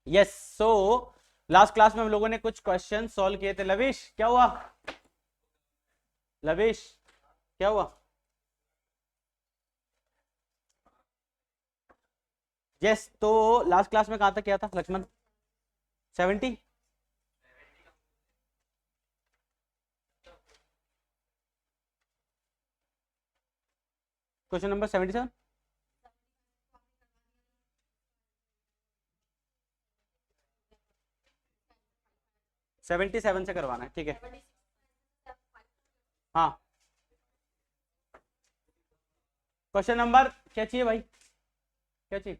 Yes. So last class में हम लोगों ने कुछ क्वेश्चन सॉल्व किए थे। लविश क्या हुआ? लविश क्या हुआ? यस। तो लास्ट क्लास में कहां तक किया था लक्ष्मण? 70। Question number 77। 77 से करवाना है, ठीक है। हाँ, क्वेश्चन नंबर क्या चाहिए भाई? क्या चाहिए?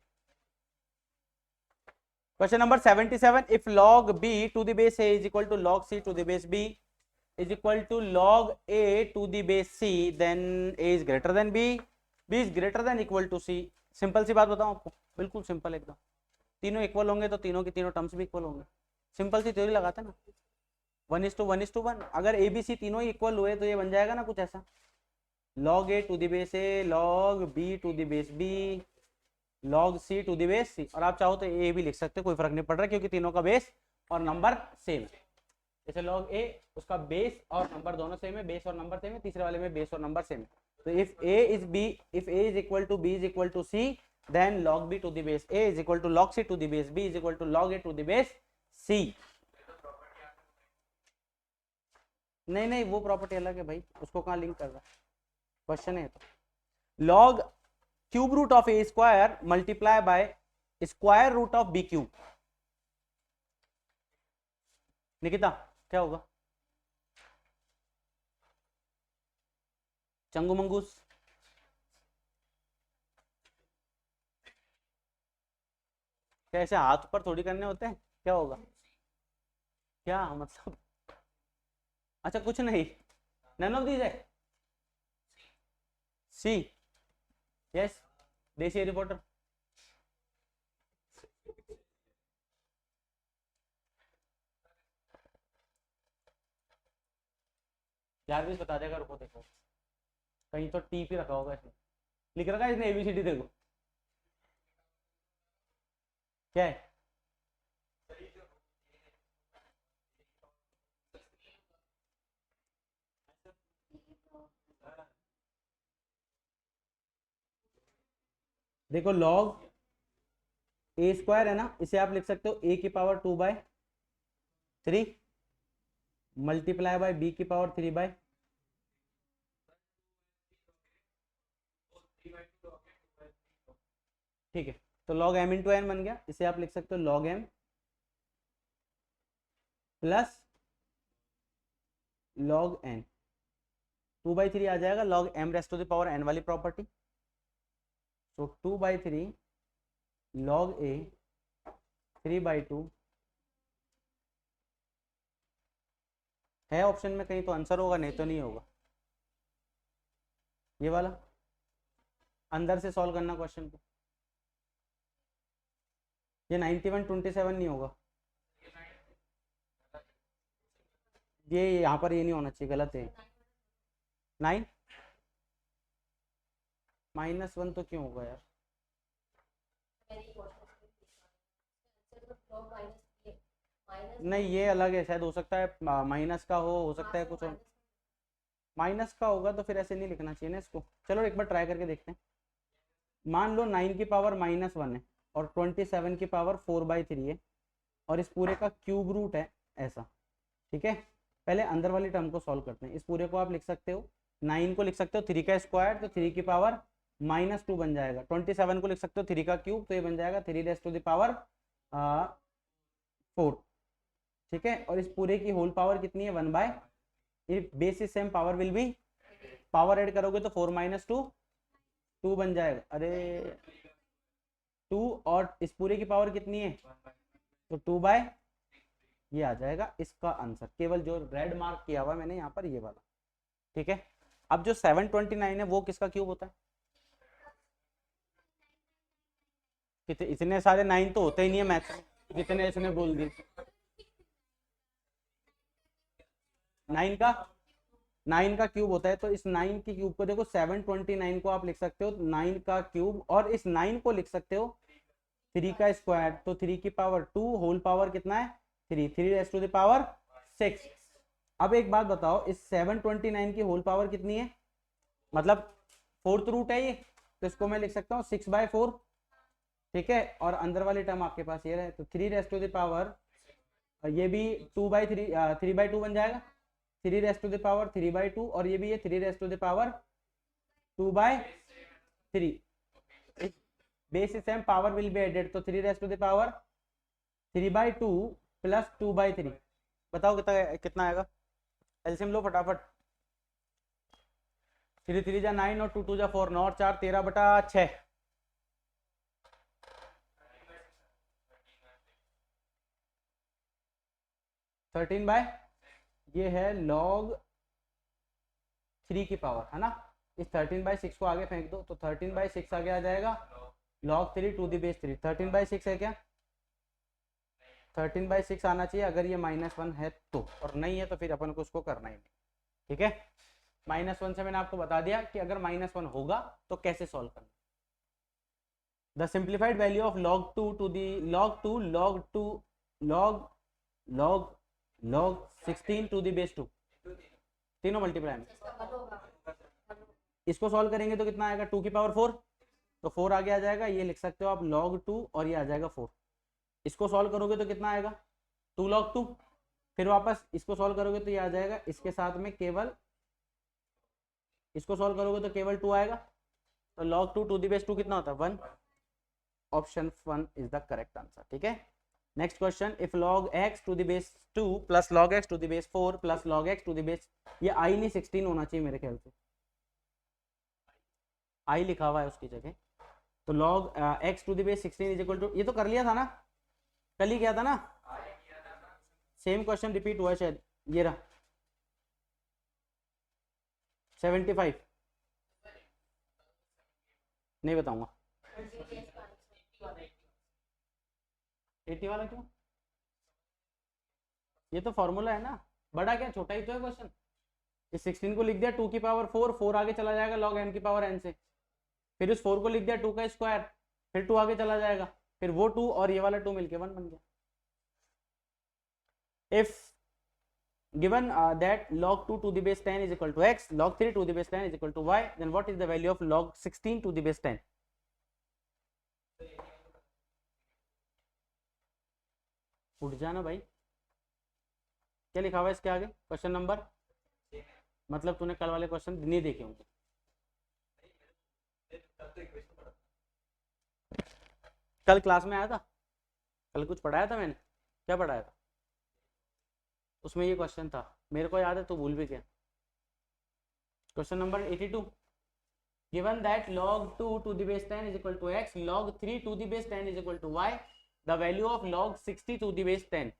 Question number 77, if log b to the base a is equal to log c to the base b is equal to log a to the base c, then a is greater than b, b is greater than equal to c। Simple सी बात बताऊं आपको, बिल्कुल simple एकदम। तीनों equal होंगे तो तीनों की तीनों टर्म्स भी इक्वल होंगे। सिंपल सी थ्योरी लगाते हैं ना, 1:1:1। अगर ए बी सी तीनों ही इक्वल हुए तो ये बन जाएगा ना कुछ ऐसा, log a to the base a log b to the base b log c to the base c। और आप चाहो तो a भी लिख सकते हो, कोई फर्क नहीं पड़ रहा क्योंकि तीनों का बेस और नंबर सेम है। जैसे log a, उसका बेस और नंबर दोनों सेम है, बेस और नंबर सेम है, तीसरे वाले में बेस और नंबर सेम है। तो if a is b, if a is equal to b is equal to c, then log b to the base a is equal to log c to the base b is equal to log a to the base c। नहीं नहीं, वो property अलग है भाई, उसको कहाँ link कर रहा है, क्वेश्चन है तो। log cube root of a square multiply by square root of b cube. Nikita क्या होगा? चंगू मंगूस, क्या ऐसे हाथ ऊपर थोड़ी करने होते हैं? क्या होगा? क्या मतलब? अच्छा कुछ नहीं, नन ऑफ दीज है। सी। यस। देसी रिपोर्टर। यार भी बता देगा, रुको देखो, कहीं तो टी पी रखा होगा इसने, लिख रखा है इसने एबीसीडी, देखो क्या है। देखो लॉग ए स्क्वायर है ना, इसे आप लिख सकते हो ए की पावर 2/3 मल्टीप्लाई बाय बी की पावर 3/, ठीक है। तो log m इंटू एन बन गया, इसे आप लिख सकते हो log m plus log n। 2/3 आ जाएगा log m raised to the power n वाली प्रॉपर्टी। तो 2/3 log a 3/2 है ऑप्शन में कहीं तो आंसर होगा, नहीं तो नहीं होगा। ये वाला अंदर से सॉल्व करना क्वेश्चन को। ये 91/27 नहीं होगा, ये यहाँ पर ये नहीं होना चाहिए, गलत है। 9 -1 तो क्यों होगा यार? नहीं ये अलग है, शायद हो सकता है माइनस का हो सकता है कुछ और। माइनस का होगा तो फिर ऐसे नहीं लिखना चाहिए ना इसको। चलो एक बार ट्राई करके देखते हैं। मान लो 9 की पावर -1 है और 27 की पावर 4/3 है और इस पूरे का क्यूब रूट है ऐसा, ठीक है। पहले अंदर वाली टर्म को सॉल्व करते हैं। इस पूरे को आप लिख सकते हो, 9 को लिख सकते हो 3 का स्क्वायर, तो 3 की पावर -2 बन जाएगा। 27 को लिख सकते हो 3 का क्यूब, तो ये बन जाएगा 3 रेज टू द पावर 4, ठीक है। और इस पूरे की होल पावर कितनी है? 1/, if base is same power will B, power add करोगे तो 4 - 2 2 बन जाएगा। अरे 2, और इस पूरे की पावर कितनी है? तो 2/, ये आ जाएगा इसका आंसर। केवल जो रेड मार्क किया हुआ मैंने यहाँ पर, ये वाला, ठीक है। अब जो 729 है वो किसका क्यूब होता है? इतने सारे 9 तो होते ही नहीं है मैथ में, जितने इसने बोल दिए। 9 का 9 का क्यूब होता है, तो इस 9 के क्यूब को देखो, 729 को आप लिख सकते हो 9 का क्यूब, और इस 9 को लिख सकते हो 3 का स्क्वायर, तो 3 की पावर 2, होल पावर कितना है 3, 3 रेज टू द पावर 6। अब एक बात बताओ, इस 729 की होल पावर कितनी है, मतलब फोर्थ रूट है ये, तो इसको मैं लिख सकता हूँ 6/4, ठीक है। और अंदर वाली टर्म आपके पास ये रहे, तो 3 रेज टू द पावर, ये भी 2/3, 3/2 बन जाएगा, 3 रेज टू द पावर 3/2, और ये भी है 3 raise to the power 2/3। Base same, power will be added, तो 3 raise to the power 3/2 plus 2/3, बताओ कितना कितना आएगा, एलसीएम लो फटाफट। 3 3 जा 9 और 2 2 जा 4, 9 और 4 13/6, 13 बाय, ये है log 3 की पावर, है ना। इस 13/6 को आगे फेंक दो, तो 13/6 आगे आ जाएगा log 3 टू दी बेस 3, 13/6 है क्या, 13/6 आना चाहिए अगर ये -1 है तो, और नहीं है तो फिर अपन को उसको करना ही नहीं, ठीक है। -1 से मैंने आपको बता दिया कि अगर -1 होगा तो कैसे सॉल्व करना। The simplified value of log 2 to the log 2 log 2 log log log 16 to the base 2, तीनों मल्टीप्लाई में, इसको सॉल्व करेंगे तो कितना आएगा 2 की पावर 4, तो 4 आगे आ जाएगा, ये लिख सकते हो आप log 2 और ये आ जाएगा 4। इसको सॉल्व करोगे तो कितना आएगा 2 log 2, फिर वापस इसको सॉल्व करोगे तो ये आ जाएगा, इसके साथ में केवल इसको सॉल्व करोगे तो केवल 2 आएगा, तो log 2 टू दी बेस 2 कितना होता है 1, option 1 is the correct answer, ठीक है। Next question, if log x to the base 2 plus log x to the base 4 plus log x to the base, ये आई नहीं 16 होना चाहिए मेरे ख्याल से, आई लिखा हुआ है उसकी जगह, तो log x to the base 16 is equal to, ये तो कर लिया था ना, कल ही किया था ना, सेम क्वेश्चन रिपीट हुआ है शायद, ये रहा 75, नहीं बताऊंगा 80 वाला क्यों, ये तो फॉर्मूला है ना, बड़ा क्या छोटा ही तो है क्वेश्चन। इस 16 को लिख दिया 2 की पावर 4, 4 आगे चला जाएगा log m की पावर n से, फिर उस 4 को लिख दिया 2 का स्क्वायर, फिर 2 आगे चला जाएगा, फिर वो 2 और ये वाला 2 मिलके 1 बन गया। If given that log 2 to the base 10 is equal to x, log 3 to the base 10 is equal to y, then what is the value of log 16 to the base 10? उठ जाना भाई, क्या लिखा हुआ है इसके आगे क्वेश्चन नंबर, मतलब तूने कल वाले क्वेश्चन नहीं देखे होंगे, कल क्लास में आया था, कल कुछ पढ़ाया था मैंने, क्या पढ़ाया था, उसमें ये क्वेश्चन था, मेरे को याद है तो भूल भी गया। Question number 82, given that log 2 to the base 10 is equal to x, log 3 to the base 10 is equal to y, the value of log 60 to the base 10,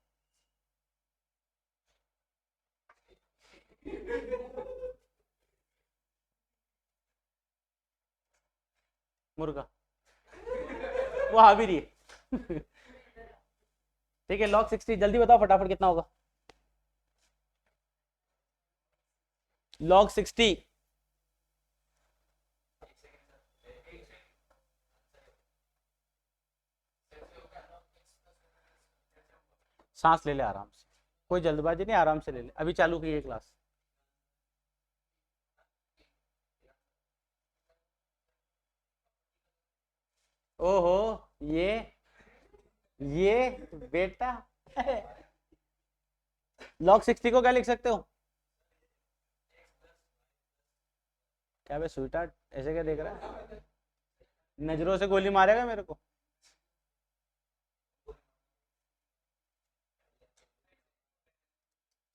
मुर्गा वो आ भी रही है ठीक है, log 60 जल्दी बताओ फटाफट कितना होगा, log 60, सांस ले ले आराम से, कोई जल्दबाजी नहीं, आराम से ले ले, अभी चालू की है क्लास। ओहो, ये बेटा log 60 को क्या लिख सकते हो, क्या बे स्वीटार्ट ऐसे क्या देख रहा है, नजरों से गोली मारेगा मेरे को।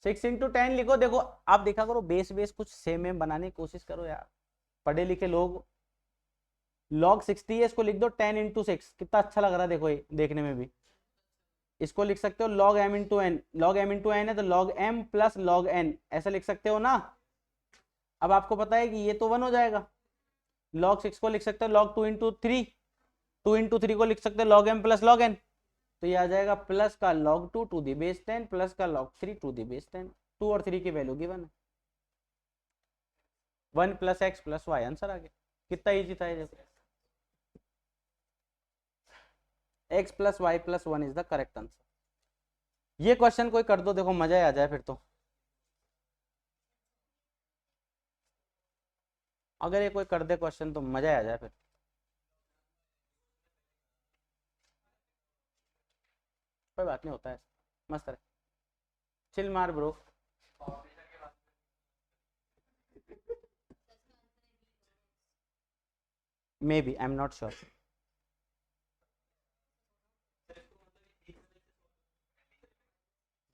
6 × 10 लिखो, देखो आप देखा करो, बेस बेस कुछ सेम में बनाने की कोशिश करो यार, पढ़े लिखे लोग। log 60 है, इसको लिख दो 10 × 6, कितना अच्छा लग रहा है देखो ये देखने में भी। इसको लिख सकते हो log m × n, log m × n है तो log m plus log n, ऐसा लिख सकते हो ना। अब आपको पता है कि ये तो 1 हो जाएगा, log 6 को लिख सकते हो log 2 × 3, 2 × 3 को लिख सकते हो log m plus log n, तो ये आ जाएगा प्लस का log 2 to the base 10 plus का log 3 टू दी बेस 10, 2 और 3 की वैल्यू गिवन है, 1 + x + y, आंसर आ गया। कितना इजी था ये देखो। x plus y plus 1 is the correct answer. ये क्वेश्चन कोई कर दो, देखो मजा ही आ जाए फिर तो। अगर ये कोई कर दे क्वेश्चन तो मजा ही आ जाए फिर। कोई बात नहीं, होता है, मस्त है, चिल मार bro. Maybe, I am not sure.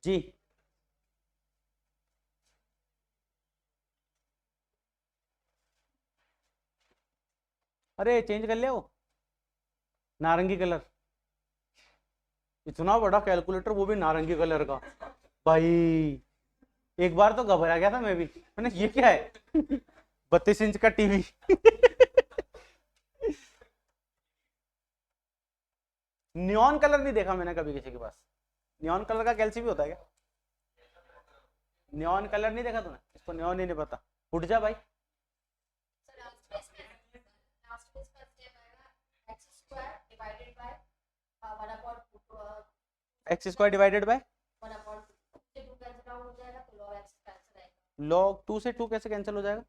जी अरे चेंज कर ले वो नारंगी कलर, इतना बड़ा कैलकुलेटर वो भी नारंगी कलर का भाई। एक बार तो घबरा गया था मैं भी, मैंने ये क्या है 32 इंच का टीवी नियॉन कलर नहीं देखा मैंने कभी किसी के पास। नियॉन कलर का कैल्सी भी होता है क्या? नियॉन कलर नहीं देखा तूने? इसको नियॉन ही नहीं पता, उठ जा भाई। X square divided bye log 2 से 2 कैसे कैंसिल हो जाएगा?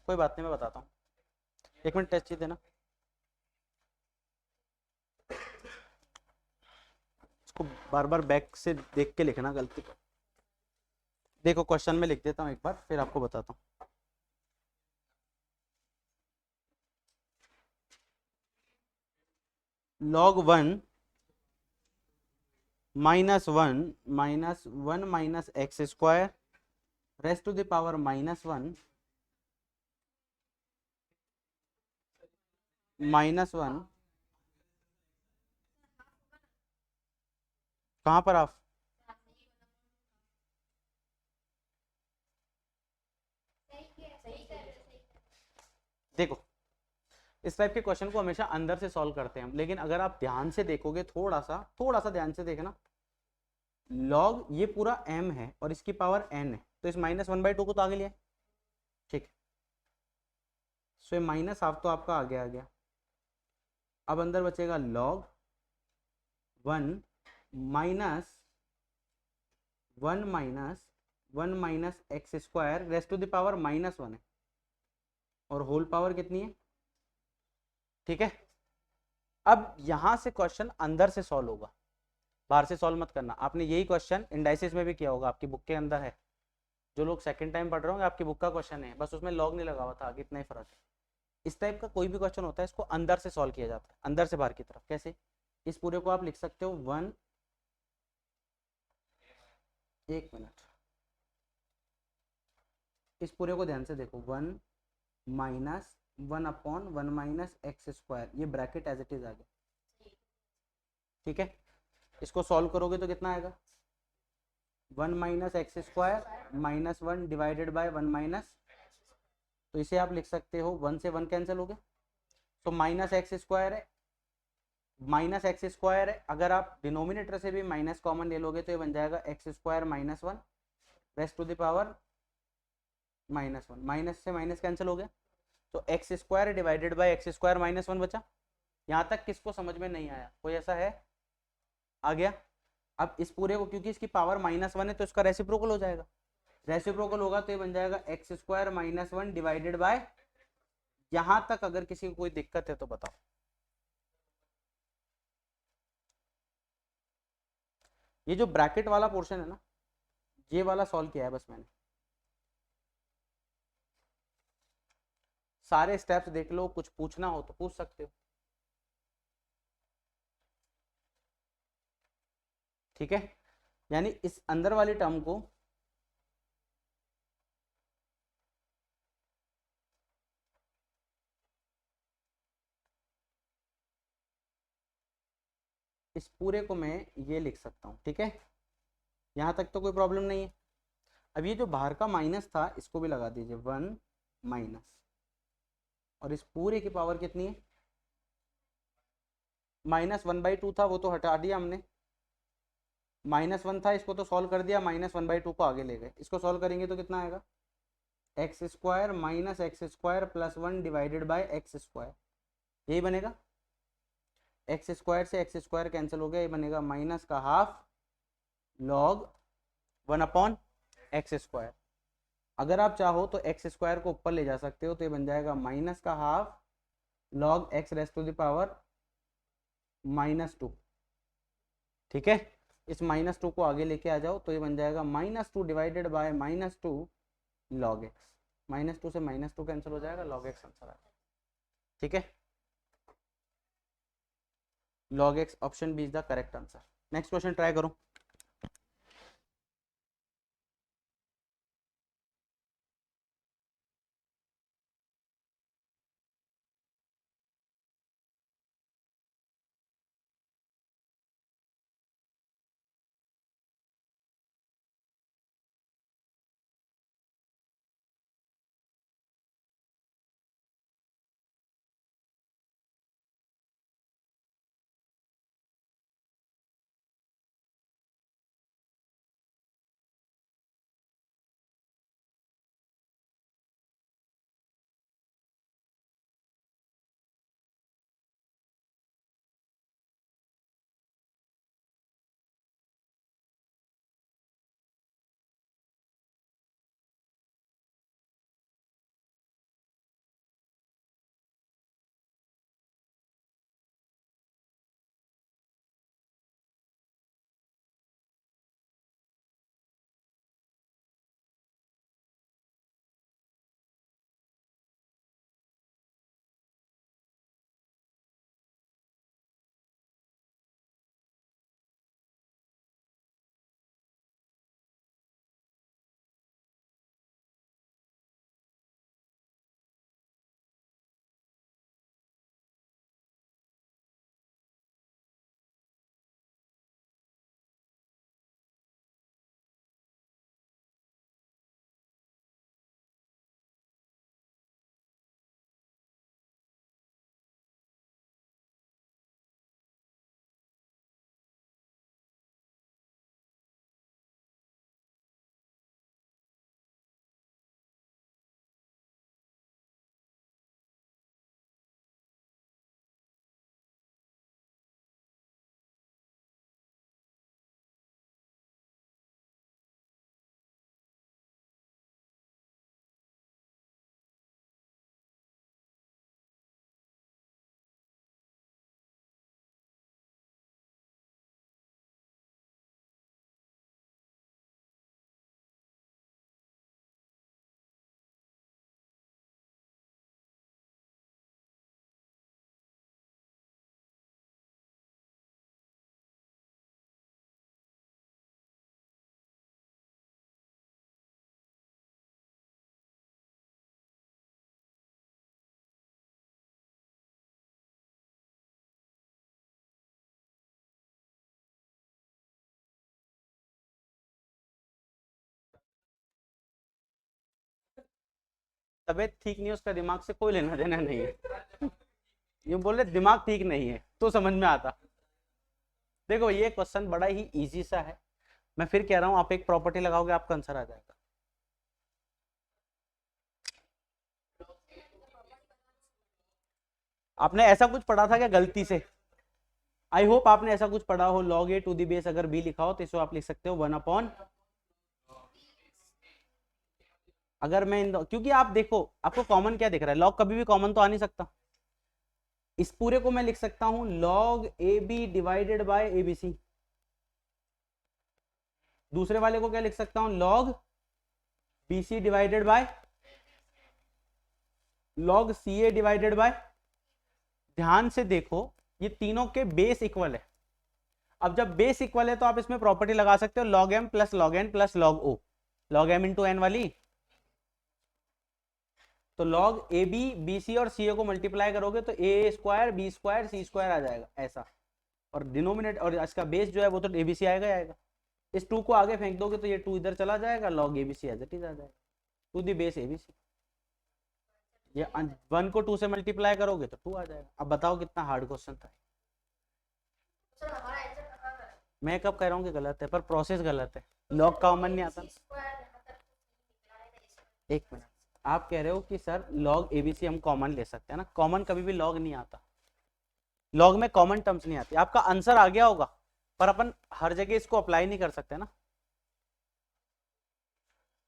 कोई बात नहीं, मैं बताता हूँ, एक मिनट टेस्ट ही देना। इसको बार बार बैक से देख के लिखना, गलती देखो क्वेश्चन में लिख देता हूँ एक बार, फिर आपको बताता हूँ। log 1 minus 1 minus x square raised to the power -1 -1। कहाँ पर आप? देखो इस टाइप के क्वेश्चन को हमेशा अंदर से सॉल्व करते हैं हम, लेकिन अगर आप ध्यान से देखोगे, थोड़ा सा ध्यान से देखना, लॉग ये पूरा m है और इसकी पावर n है, तो इस -1/2 को तो आगे लिया, ठीक। सो ये माइनस हाफ तो आपका आगे आ गया। अब अंदर बचेगा log 1 minus 1 minus x square raised to the power -1 है, और होल पावर कितनी है, ठीक है। अब यहां से क्वेश्चन अंदर से सॉल्व होगा, बाहर से सॉल्व मत करना। आपने यही क्वेश्चन इंडाइसिस में भी किया होगा, आपकी बुक के अंदर है। जो लोग सेकंड टाइम पढ़ रहे होंगे, आपकी बुक का क्वेश्चन है, बस उसमें लॉग नहीं लगा हुआ था, आगे इतना ही फर्क है। इस टाइप का कोई भी क्वेश्चन होता है, इसको अंदर से सॉल्व किया जाता है, अंदर से बाहर की तरफ। कैसे? इस पूरे को आप लिख सकते हो 1, एक मिनट, इस पूरे को ध्यान से देखो, 1 माइनस 1/1 माइनस एक्स स्क्वायर, ये ब्रैकेट एज इट इज आ गया, ठीक है। इसको सॉल्व करोगे तो कितना आएगा, 1 minus x square -1 divided by 1 minus, तो इसे आप लिख सकते हो 1 से 1 कैंसिल हो गया, तो माइनस एक्स स्क्वायर है, अगर आप डिनोमिनेटर से भी माइनस कॉमन ले लोगे तो ये बन जाएगा x square -1 raised to the power -1, minus से माइनस कैंसिल हो गया, तो x square divided by x square -1 बचा। यहाँ तक किसको समझ में नहीं आया? कोई ऐसा है? आ गया। अब इस पूरे को, क्योंकि इसकी पावर -1 है, तो इसका रेसिप्रोकल हो जाएगा, रेसिप्रोकल होगा तो ये बन जाएगा एक्स स्क्वायर -1 डिवाइडेड बाय, यहां तक अगर किसी को कोई दिक्कत है तो बताओ। ये जो ब्रैकेट वाला पोर्शन है ना, ये वाला सॉल्व किया है बस मैंने, सारे स्टेप्स देख लो, कुछ पूछना हो तो पूछ सकते हो, ठीक है। यानी इस अंदर वाली टर्म को इस पूरे को मैं ये लिख सकता हूँ, ठीक है। यहाँ तक तो कोई प्रॉब्लम नहीं है। अब ये जो बाहर का माइनस था, इसको भी लगा दीजिए, 1 माइनस, और इस पूरे की पावर कितनी है, -1/2 था, वो तो हटा दिया हमने, -1 था, इसको तो सॉल्व कर दिया, -1/2 को आगे ले गए, इसको सॉल्व करेंगे तो कितना आएगा, x square minus x square plus 1 divided by x square, यही बनेगा। एक्स स्क्वायर से एक्स स्क्वायर कैंसिल हो गया, ये बनेगा माइनस का half log 1 upon x square. अगर आप चाहो तो एक्स स्क्वायर को ऊपर ले जा सकते हो, तो ये बन जाएगा माइनस का half log x raise to the power -2। ठीक है, इस -2 को आगे लेके आ जाओ, तो ये बन जाएगा -2 डिवाइडेड बाय -2 लॉग एक्स। -2 से -2 कैंसिल हो जाएगा, लॉग एक्स आंसर आ जाएगा। ठीक है, log x option B is the correct answer. Next question try करो। तबीयत ठीक नहीं है, उसका दिमाग से कोई लेना देना नहीं है। ये बोल रहे दिमाग ठीक नहीं है तो समझ में आता। देखो ये क्वेश्चन बड़ा ही इजी सा है, मैं फिर कह रहा हूँ, आप एक प्रॉपर्टी लगाओगे आपका आंसर आ जाएगा। आपने ऐसा कुछ पढ़ा था क्या गलती से? आई होप आपने ऐसा कुछ पढ़ा हो, log a to the base अगर बी लिखा हो तो इसको आप लिख सकते हो 1 अपॉन, अगर मैं क्योंकि आप देखो आपको कॉमन क्या दिख रहा है, लॉग कभी भी कॉमन तो आ नहीं सकता। इस पूरे को मैं लिख सकता हूं log a b divided by a b c. दूसरे वाले को क्या लिख सकता हूं, log b c divided by log c a divided by. ध्यान से देखो ये तीनों के बेस इक्वल है। अब जब बेस इक्वल है तो आप इसमें प्रॉपर्टी लगा सकते हो log m plus log n plus log o, log m into n वाली। तो log a b b c और सी ए को मल्टीप्लाई करोगे तो a square b square c square आ जाएगा ऐसा, और डिनोमिनेट और इसका बेस जो है वो तो ए बी सी आएगा आएगा। इस 2 को आगे फेंक दोगे तो ये 2 इधर चला जाएगा, log a b c as it is आ जाएगा to the base a b c. ये 1 को 2 से मल्टीप्लाई करोगे तो 2 आ जाएगा। अब बताओ कितना हार्ड क्वेश्चन था। मैं कब कह रहा हूँ कि गलत है, पर प्रोसेस गलत है, लॉग कॉमन नहीं आता। एक मिनट, आप कह रहे हो कि सर लॉग एबीसी हम कॉमन ले सकते हैं ना, कॉमन कभी भी लॉग नहीं आता, लॉग में कॉमन टर्म्स नहीं आती। आपका आंसर आ गया होगा, पर अपन हर जगह इसको अप्लाई नहीं कर सकते ना।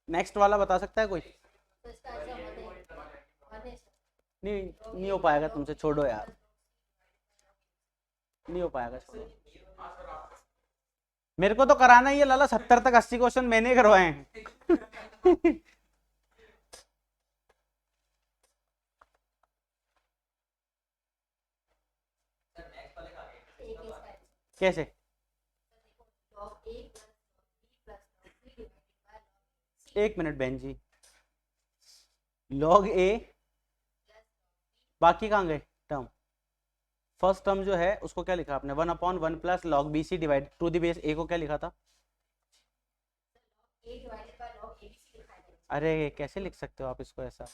नेक्स्ट वाला बता सकता है कोई? नहीं नहीं हो पाएगा तुमसे, छोड़ो यार, नहीं हो पाएगा, छोड़ो। मेरे को तो कराना ही है लाला, 70 तक 80 क्वेश्चन मैंने करवाए हैं। कैसे? एक मिनट बहन जी, लॉग ए, बाकी कहाँ गए टर्म? फर्स्ट टर्म जो है उसको क्या लिखा आपने? 1/1 plus log b c divide to the base a को क्या लिखा था? अरे कैसे लिख सकते हो आप इसको ऐसा?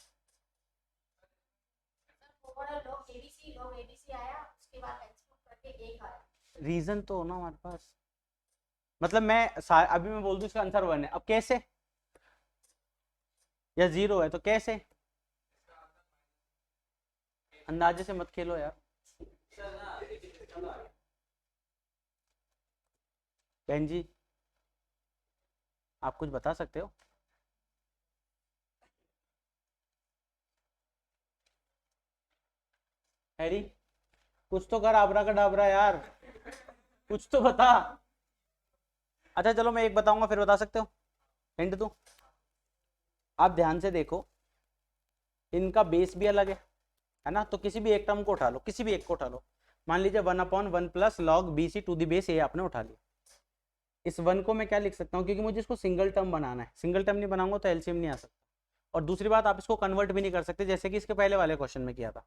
रीजन तो हो ना हमारे पास, मतलब मैं अभी मैं बोल दूं इसका आंसर 1 है, अब कैसे? या 0 है तो कैसे? अंदाजे से मत खेलो यार। बहन जी आप कुछ बता सकते हो? हैरी कुछ तो कर, आबरा का डाबरा यार, कुछ तो बता। अच्छा चलो मैं एक बताऊंगा फिर बता सकते हो, हिंट दूं? आप ध्यान से देखो, इनका बेस भी अलग है ना, तो किसी भी एक टर्म को उठा लो, किसी भी एक को उठा लो। मान लीजिए 1/1 plus log b c to the base a आपने उठा लिया। इस 1 को मैं क्या लिख सकता हूँ, क्योंकि मुझे इसको सिंगल टर्म बनाना है, सिंगल टर्म नहीं बनाऊंगा तो एलसीएम नहीं आ सकता। और दूसरी बात, आप इसको कन्वर्ट भी नहीं कर सकते, जैसे कि इसके पहले वाले क्वेश्चन में किया था।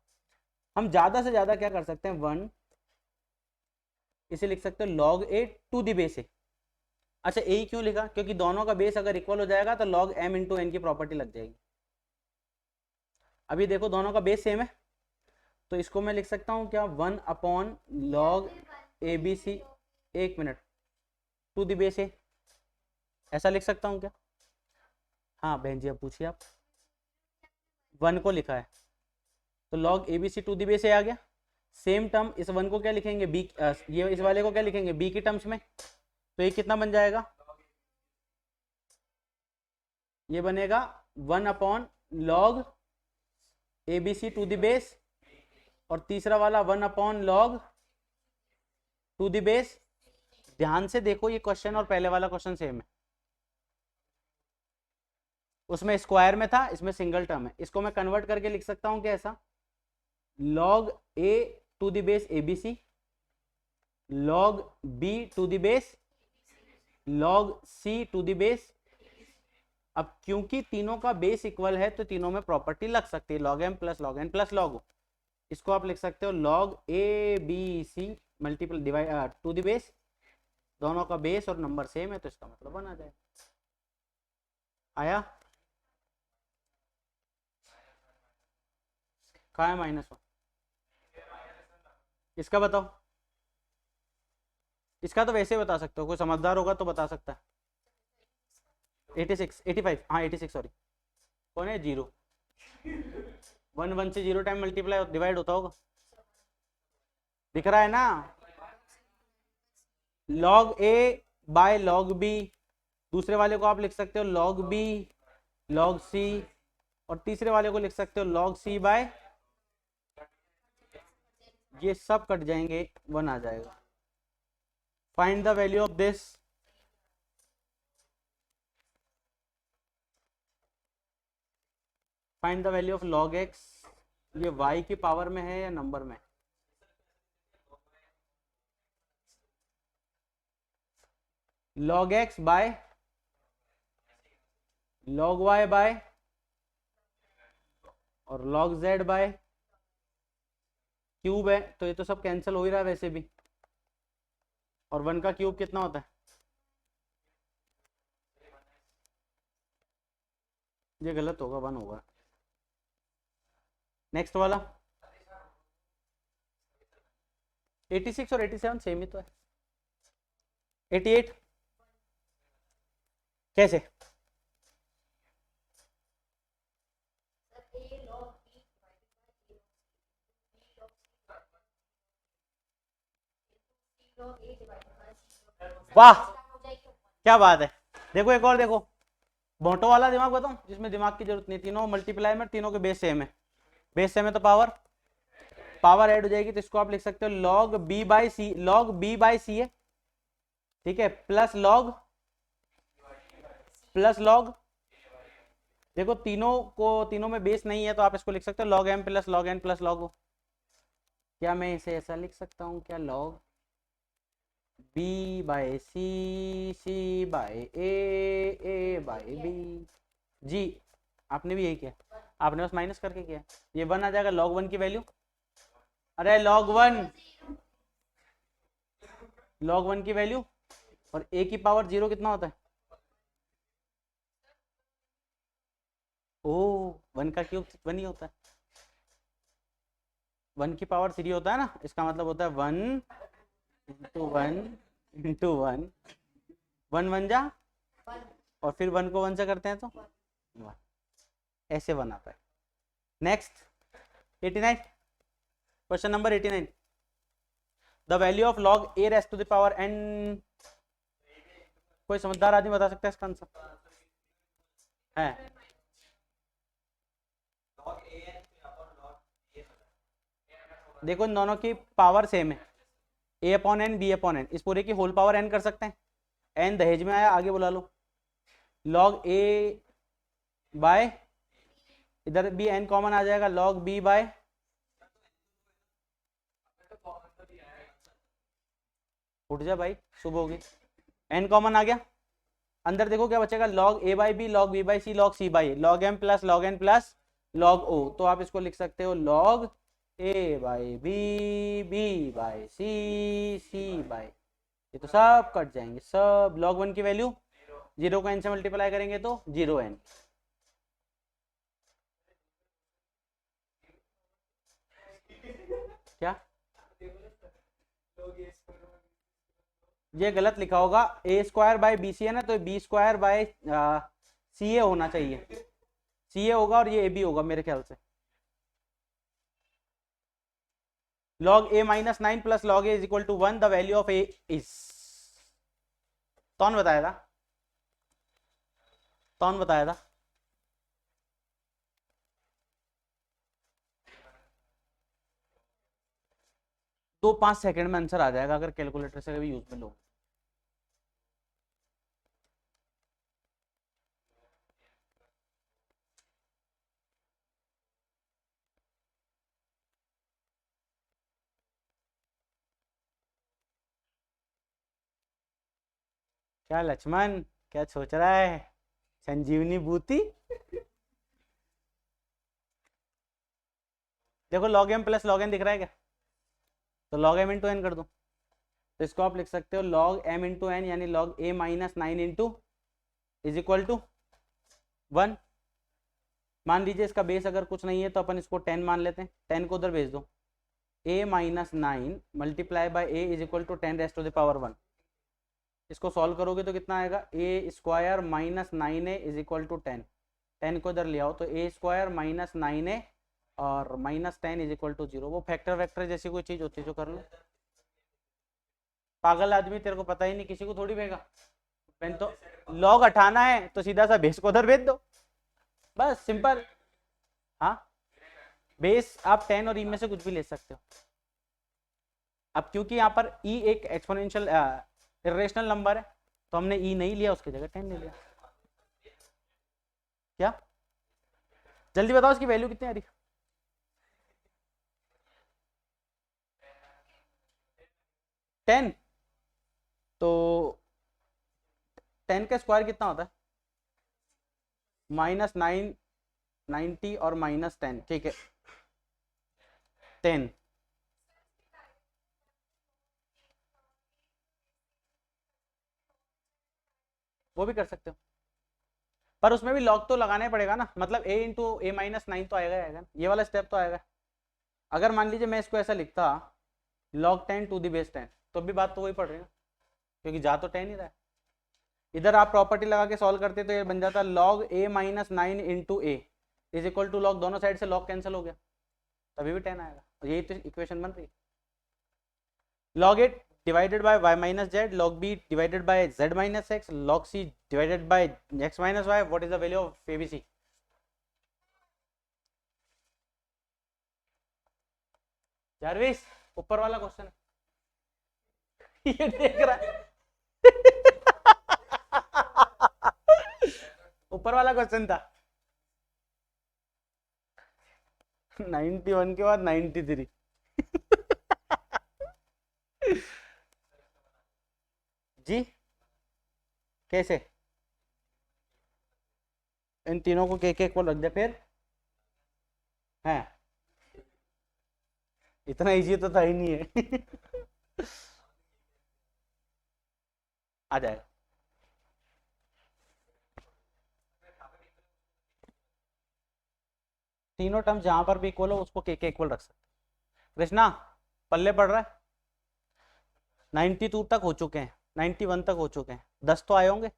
हम ज्यादा से ज्यादा क्या कर सकते हैं, 1 इसे लिख सकते हैं log a to the base a. अच्छा ए क्यों लिखा? क्योंकि दोनों का बेस अगर इक्वल हो जाएगा तो लॉग एम इंटू एन की प्रॉपर्टी लग जाएगी। अभी देखो दोनों का बेस सेम है, तो इसको मैं लिख सकता हूँ क्या, 1/log ए बी सी, एक मिनट, टू द बेस ए, ऐसा लिख सकता हूँ क्या? हाँ बहन जी अब पूछिए आप। 1 को लिखा है तो log a b c to the base a आ गया। सेम टर्म इस 1 को क्या लिखेंगे, बी, ये इस वाले को क्या लिखेंगे, बी की टर्म्स में, तो ये कितना बन जाएगा? ये बनेगा 1/log a b c to the base, और तीसरा वाला 1/log टू द बेस। ध्यान से देखो ये क्वेश्चन और पहले वाला क्वेश्चन सेम है, उसमें स्क्वायर में था, इसमें सिंगल टर्म है। इसको मैं कन्वर्ट करके लिख सकता हूं क्या ऐसा, log a to the base a b c, log b to the base, log c to the base. अब क्योंकि तीनों का बेस इक्वल है तो तीनों में प्रॉपर्टी लग सकती है, log m plus log n plus log o। इसको आप लिख सकते हो log a b c multiple divide to the base, दोनों का बेस और नंबर सेम है तो इसका मतलब बना जाए। आया? कहाँ है -1? इसका बताओ, इसका तो वैसे बता सकते हो, कोई समझदार होगा तो बता सकता है। 86 85, हाँ 86 सॉरी, कौन है 0? 1 से 0 टाइम मल्टीप्लाई डिवाइड होता होगा, दिख रहा है ना? log a by log b, दूसरे वाले को आप लिख सकते हो log b log c, और तीसरे वाले को लिख सकते हो log c बाय, ये सब कट जाएंगे, 1 आ जाएगा। Find the value of this, find the value of log x। ये y की पावर में है या नंबर में? log x by log y by और log z बाय क्यूब है, तो ये तो सब कैंसिल हो ही रहा है वैसे भी। और 1 का क्यूब कितना होता है? ये गलत होगा, 1 होगा। नेक्स्ट वाला 86 और 87 सेम ही तो है। 88 कैसे? वाह क्या बात है। देखो एक और देखो, बोटो वाला दिमाग बताऊं जिसमें दिमाग की जरूरत नहीं, तीनों मल्टीप्लाई में, तीनों के बेस सेम है, बेस सेम है तो पावर पावर ऐड हो जाएगी, तो इसको आप लिख सकते हो log b by c, log b by c है, ठीक है, प्लस लॉग देखो तीनों में बेस नहीं है तो आप इसको लिख सकते हो log m plus log n plus log. क्या मैं इसे ऐसा लिख सकता हूँ क्या, log b by c by a by b. जी आपने भी यही किया, आपने बस माइनस करके किया, ये 1 आ जाएगा लॉग 1 की वैल्यू, अरे लॉग वन की वैल्यू, और ए की पावर 0 कितना होता है, ओ 1 का क्यूब 1 ही होता है, 1 की पावर 3 होता है ना, इसका मतलब होता है 1 इंटू 1 इंटू 1, 1 1 जा, और फिर 1 को 1 से करते हैं तो 1, ऐसे 1 आता है। Next 89, question number 89, the value of log a raised to the power n, कोई समझदार आदमी बता सकता है इसका आंसर है? देखो इन दोनों की पावर सेम है, a upon n b upon n, इस पूरे की होल पावर एन कर सकते हैं, एन दहेज में आया आगे बुला लो, लॉग ए बाय, इधर भी एन कॉमन आ जाएगा, लॉग बी बाय, उठ जा भाई सुबह होगी, एन कॉमन आ गया, अंदर देखो क्या बचेगा, log a by b, log b by c, log c by, log m plus log n plus log o, तो आप इसको लिख सकते हो log a by b by c by, ये तो सब कट जाएंगे सब, लॉग 1 की वैल्यू 0 को n से मल्टीप्लाई करेंगे तो 0n, क्या ये गलत लिखा होगा, ए स्क्वायर बाय बी सी है ना, तो बी स्क्वायर बाय सी ए होना चाहिए, सी ए होगा और ये ए बी होगा मेरे ख्याल से, log a minus 9 plus log a is equal to 1, the value of a is, कौन बताया था, कौन बताया था, तो 5 सेकंड में आंसर आ जाएगा अगर कैलकुलेटर से कभी यूज में लो। क्या लक्ष्मण क्या सोच रहा है, संजीवनी बूटी देखो log m plus log n दिख रहा है क्या, तो लॉग एम इंटू एन कर दो, तो इसको आप लिख सकते हो लॉग एम इंटू एन, यानी log a minus 9 into is equal to 1, मान लीजिए इसका बेस अगर कुछ नहीं है तो अपन इसको 10 मान लेते हैं, 10 को उधर भेज दो, a minus 9 multiply by a is equal to 10 raised to the power 1, इसको सॉल्व करोगे तो कितना आएगा, a square minus 9a is equal to 10, 10 को इधर ले आओ तो ए स्क्वायर माइनस 9a और माइनस 10 इज इक्वल टू 0, वो फैक्टर वैक्टर जैसी कोई चीज होती है जो कर लो, पागल आदमी तेरे को पता ही नहीं, किसी को थोड़ी भेगा पेन, तो लॉग हटाना है तो सीधा सा बेस को उधर भेज दो, बस सिंपल, हाँ बेस आप 10 और ई में से कुछ भी ले सकते हो, अब क्योंकि यहाँ पर ई एक एक्सपोनेंशियल इरेशनल नंबर है तो हमने ई नहीं लिया, उसकी जगह 10 ले लिया, क्या जल्दी बताओ इसकी वैल्यू कितनी आ रही, 10, तो 10 का स्क्वायर कितना होता है, -9 90 और -10, ठीक है 10, वो भी कर सकते हो, पर उसमें भी लॉग तो लगाना ही पड़ेगा ना, मतलब a इंटू ए माइनस 9 तो आएगा ना, ये वाला स्टेप तो आएगा, अगर मान लीजिए मैं इसको ऐसा लिखता log 10 टू द बेस 10, तो भी बात तो वही पड़ रही है ना, क्योंकि जा तो 10 ही रहा है, इधर आप प्रॉपर्टी लगा के सॉल्व करते तो ये बन जाता log a minus 9 into a is equal to log, दोनों साइड से लॉग कैंसिल हो गया, तभी भी 10 आएगा, और यही तो इक्वेशन बन रही है, log 8 divided by y minus z, log b divided by z minus x, log c divided by x minus y. What is the value of abc? Jarvis, ऊपर वाला क्वेश्चन ये देख रहा है. ऊपर वाला क्वेश्चन था 91 के बाद 93. जी कैसे? इन तीनों को के को रख दे फिर. है इतना इजी तो था ही नहीं है. आ जाएगा. तीनों टर्म जहां पर भी इक्वल हो उसको के इक्वल रख सकते. कृष्णा पल्ले पड़ रहा है. 92 तक हो चुके हैं, 91 तक हो चुके हैं, 10 तो आए होंगे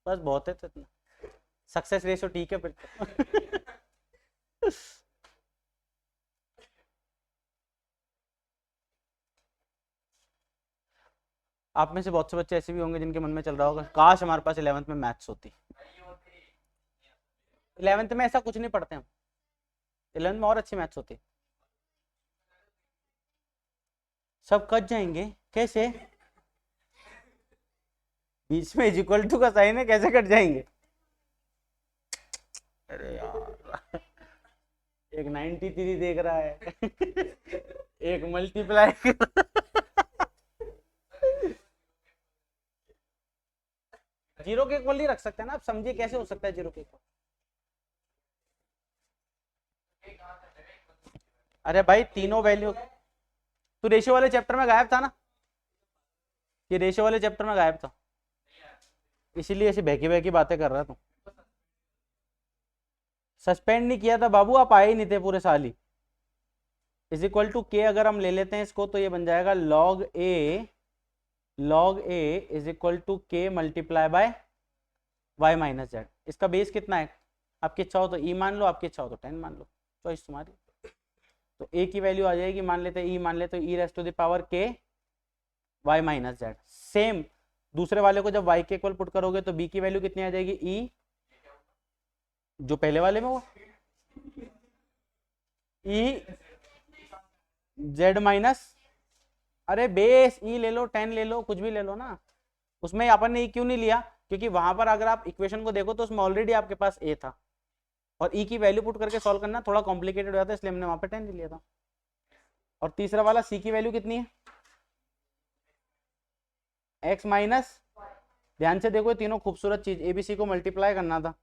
बस. बहुत है तो इतना. सक्सेस रेशियो ठीक है फिर. आप में से बहुत से बच्चे ऐसे भी होंगे जिनके मन में चल रहा होगा काश हमारे पास 11th में मैथ्स होती. 11th में ऐसा कुछ नहीं पढ़ते हम. 11th में और अच्छी मैथ्स होती. सब कट जाएंगे कैसे? बीच में इक्वल टू का साइन है, कैसे कट जाएंगे? अरे यार एक 93 देख रहा है. एक मल्टीप्लाई. जीरो के इक्वल नहीं रख सकते ना. आप समझिए कैसे हो सकता है जीरो के इक्वल. अरे भाई तीनों वैल्यू. तू रेशियो वाले चैप्टर में गायब था ना. ये रेशियो वाले चैप्टर में गायब था, इसीलिए ऐसी बहकी बहकी बातें कर रहा था. सस्पेंड नहीं किया था बाबू, आप आए ही नहीं थे पूरे साल ही. इज इक्वल टू के अगर हम ले लेते हैं इसको तो ये बन जाएगा log a is equal to k multiply by y minus z. इसका बेस कितना है? आपकी इच्छा हो तो e मान लो, आपकी इच्छा हो तो 10 मान लो, चॉइस तुम्हारी. तो a की वैल्यू आ जाएगी, मान लेते e मान लेते e raised to the power k y minus z. Same दूसरे वाले को जब y के इक्वल पुट करोगे तो b की वैल्यू कितनी आ जाएगी? e जो पहले वाले में वो e z माइनस. अरे बेस e ले लो, 10 ले लो, कुछ भी ले लो ना. उसमें अपन ने e क्यों नहीं लिया? क्योंकि वहां पर अगर आप इक्वेशन को देखो तो उसमें ऑलरेडी आपके पास a था और e की वैल्यू पुट करके सॉल्व करना थोड़ा कॉम्प्लिकेटेड हो जाता है, इसलिए हमने वहां पे 10 लिया था. और तीसरा वाला c की वैल्यू कितनी है? x minus. ध्यान से देखो तीनों खूबसूरत चीज. abc को मल्टीप्लाई करना था,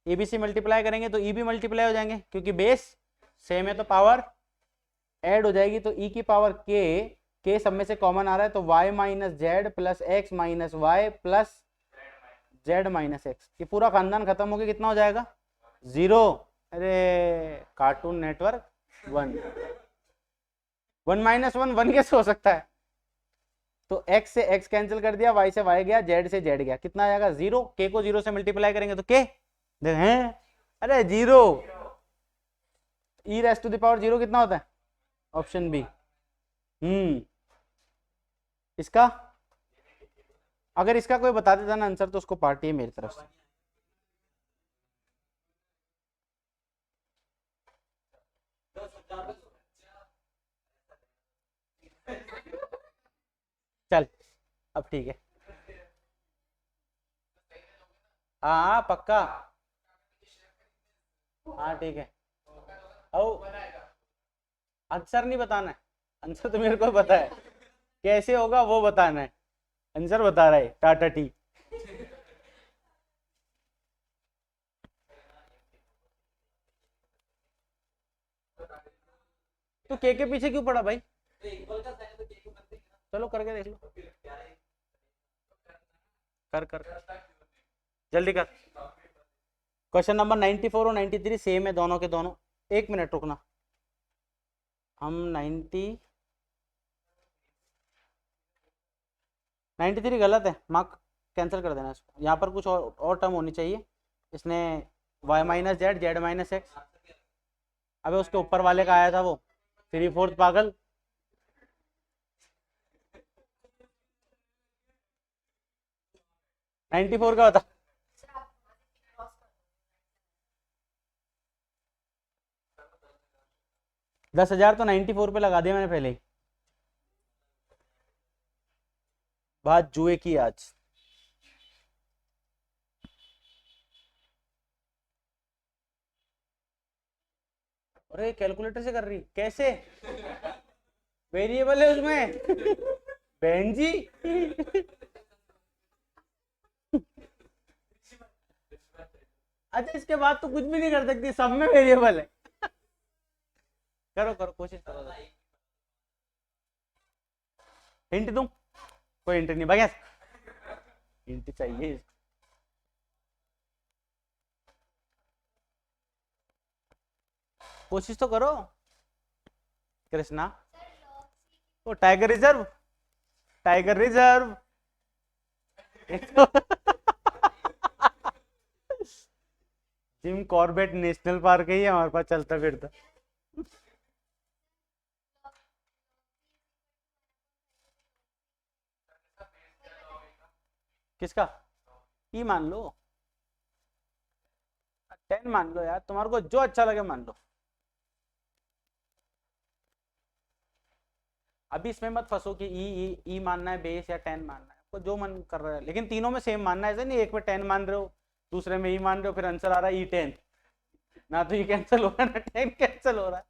abc मल्टीप्लाई करेंगे तो e भी मल्टीप्लाई हो जाएंगे क्योंकि बेस सेम है तो पावर ऐड हो जाएगी. तो e की पावर k सब में से कॉमन आ रहा है तो y minus z plus x minus y plus z minus x. ये पूरा खानदान खत्म हो गया, कितना हो जाएगा? 0. अरे कार्टून नेटवर्क 1. 1 माइनस 1 1 कैसे हो सकता है? तो x से x कैंसिल कर दिया, y से y गया, z से z गया, कितना आ जाएगा? 0. k को 0 से मल्टीप्लाई करेंगे तो k हैं. अरे 0. e raised to the power 0 कितना होता है? Option B. इसका अगर इसका कोई बता देता ना आंसर तो उसको पार्टी है मेरी तरफ से. चल अब ठीक है. हाँ पक्का. हाँ ठीक है. आंसर नहीं बताना है, आंसर तो मेरे को पता है, कैसे होगा वो बताना है. आंसर बता रहा है टाटा टी. तो के पीछे क्यों पड़ा भाई? चलो करके देख लो. कर जल्दी कर. क्वेश्चन नंबर 94 और 93 सेम है दोनों के दोनों. एक मिनट रुकना. हम 93 गलत है, मार्क कैंसिल कर देना इसको. यहाँ पर कुछ और टर्म होनी चाहिए. इसने y minus Z, Z minus x. अबे उसके ऊपर वाले का आया था वो 3/4 पागल. 94 का बता। 10,000 तो 94 पे लगा दिया मैंने पहले ही। बात जुए की आज। अरे कैलकुलेटर से कर रही कैसे? वेरिएबल है उसमें। बहन जी। अच्छा इसके बाद तो कुछ भी नहीं कर सकती, सब में वेरिएबल है। करो करो कोशिश करो। हिंट दूं? कोई हिंट नहीं भैया, हिंट चाहिए। कोशिश तो करो कृष्णा। वो tiger reserve, tiger reserve. Jim Corbett national park है ये हमारे पास चलता फिरता। किसका? ई मान लो, 10 मान लो यार, तुम्हारे को जो अच्छा लगे मान लो। अभी इसमें मत फंसो कि ई मानना है बेस या 10 मानना है, आपको जो मन कर रहा है, लेकिन तीनों में सेम मानना है, ऐसा नहीं एक में 10 मान रहे हो दूसरे में ई मान रहे हो फिर आंसर आ रहा है ई 10। ना तो ये कैंसिल हो रहा है ना 10 कैंसिल हो रहा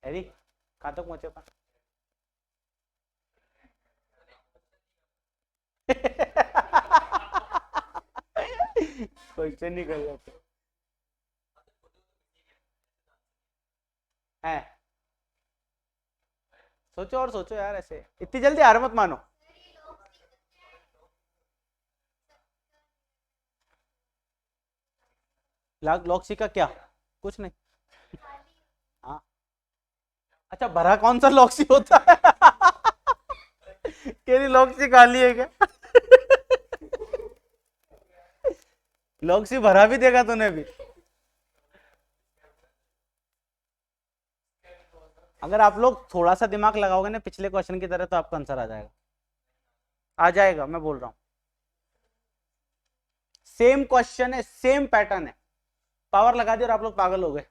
है। कहाँ तक पहुंचे अपन? क्वेश्चन नहीं कर जाते है। सोचो और सोचो यार, ऐसे इतनी जल्दी हार मत मानो। लॉक्सी का क्या? कुछ नहीं। हाँ। अच्छा भरा कौन सा लॉक्सी होता है? तेरी लॉक्सी खाली है क्या? लॉक्सी भरा भी देगा तूने भी? अगर आप लोग थोड़ा सा दिमाग लगाओगे ना पिछले क्वेश्चन की तरह तो आपका आंसर आ जाएगा। आ जाएगा मैं बोल रहा हूँ। सेम क्वेश्चन है, सेम पैटर्न है, पावर लगा दिया और आप लोग पागल हो गए।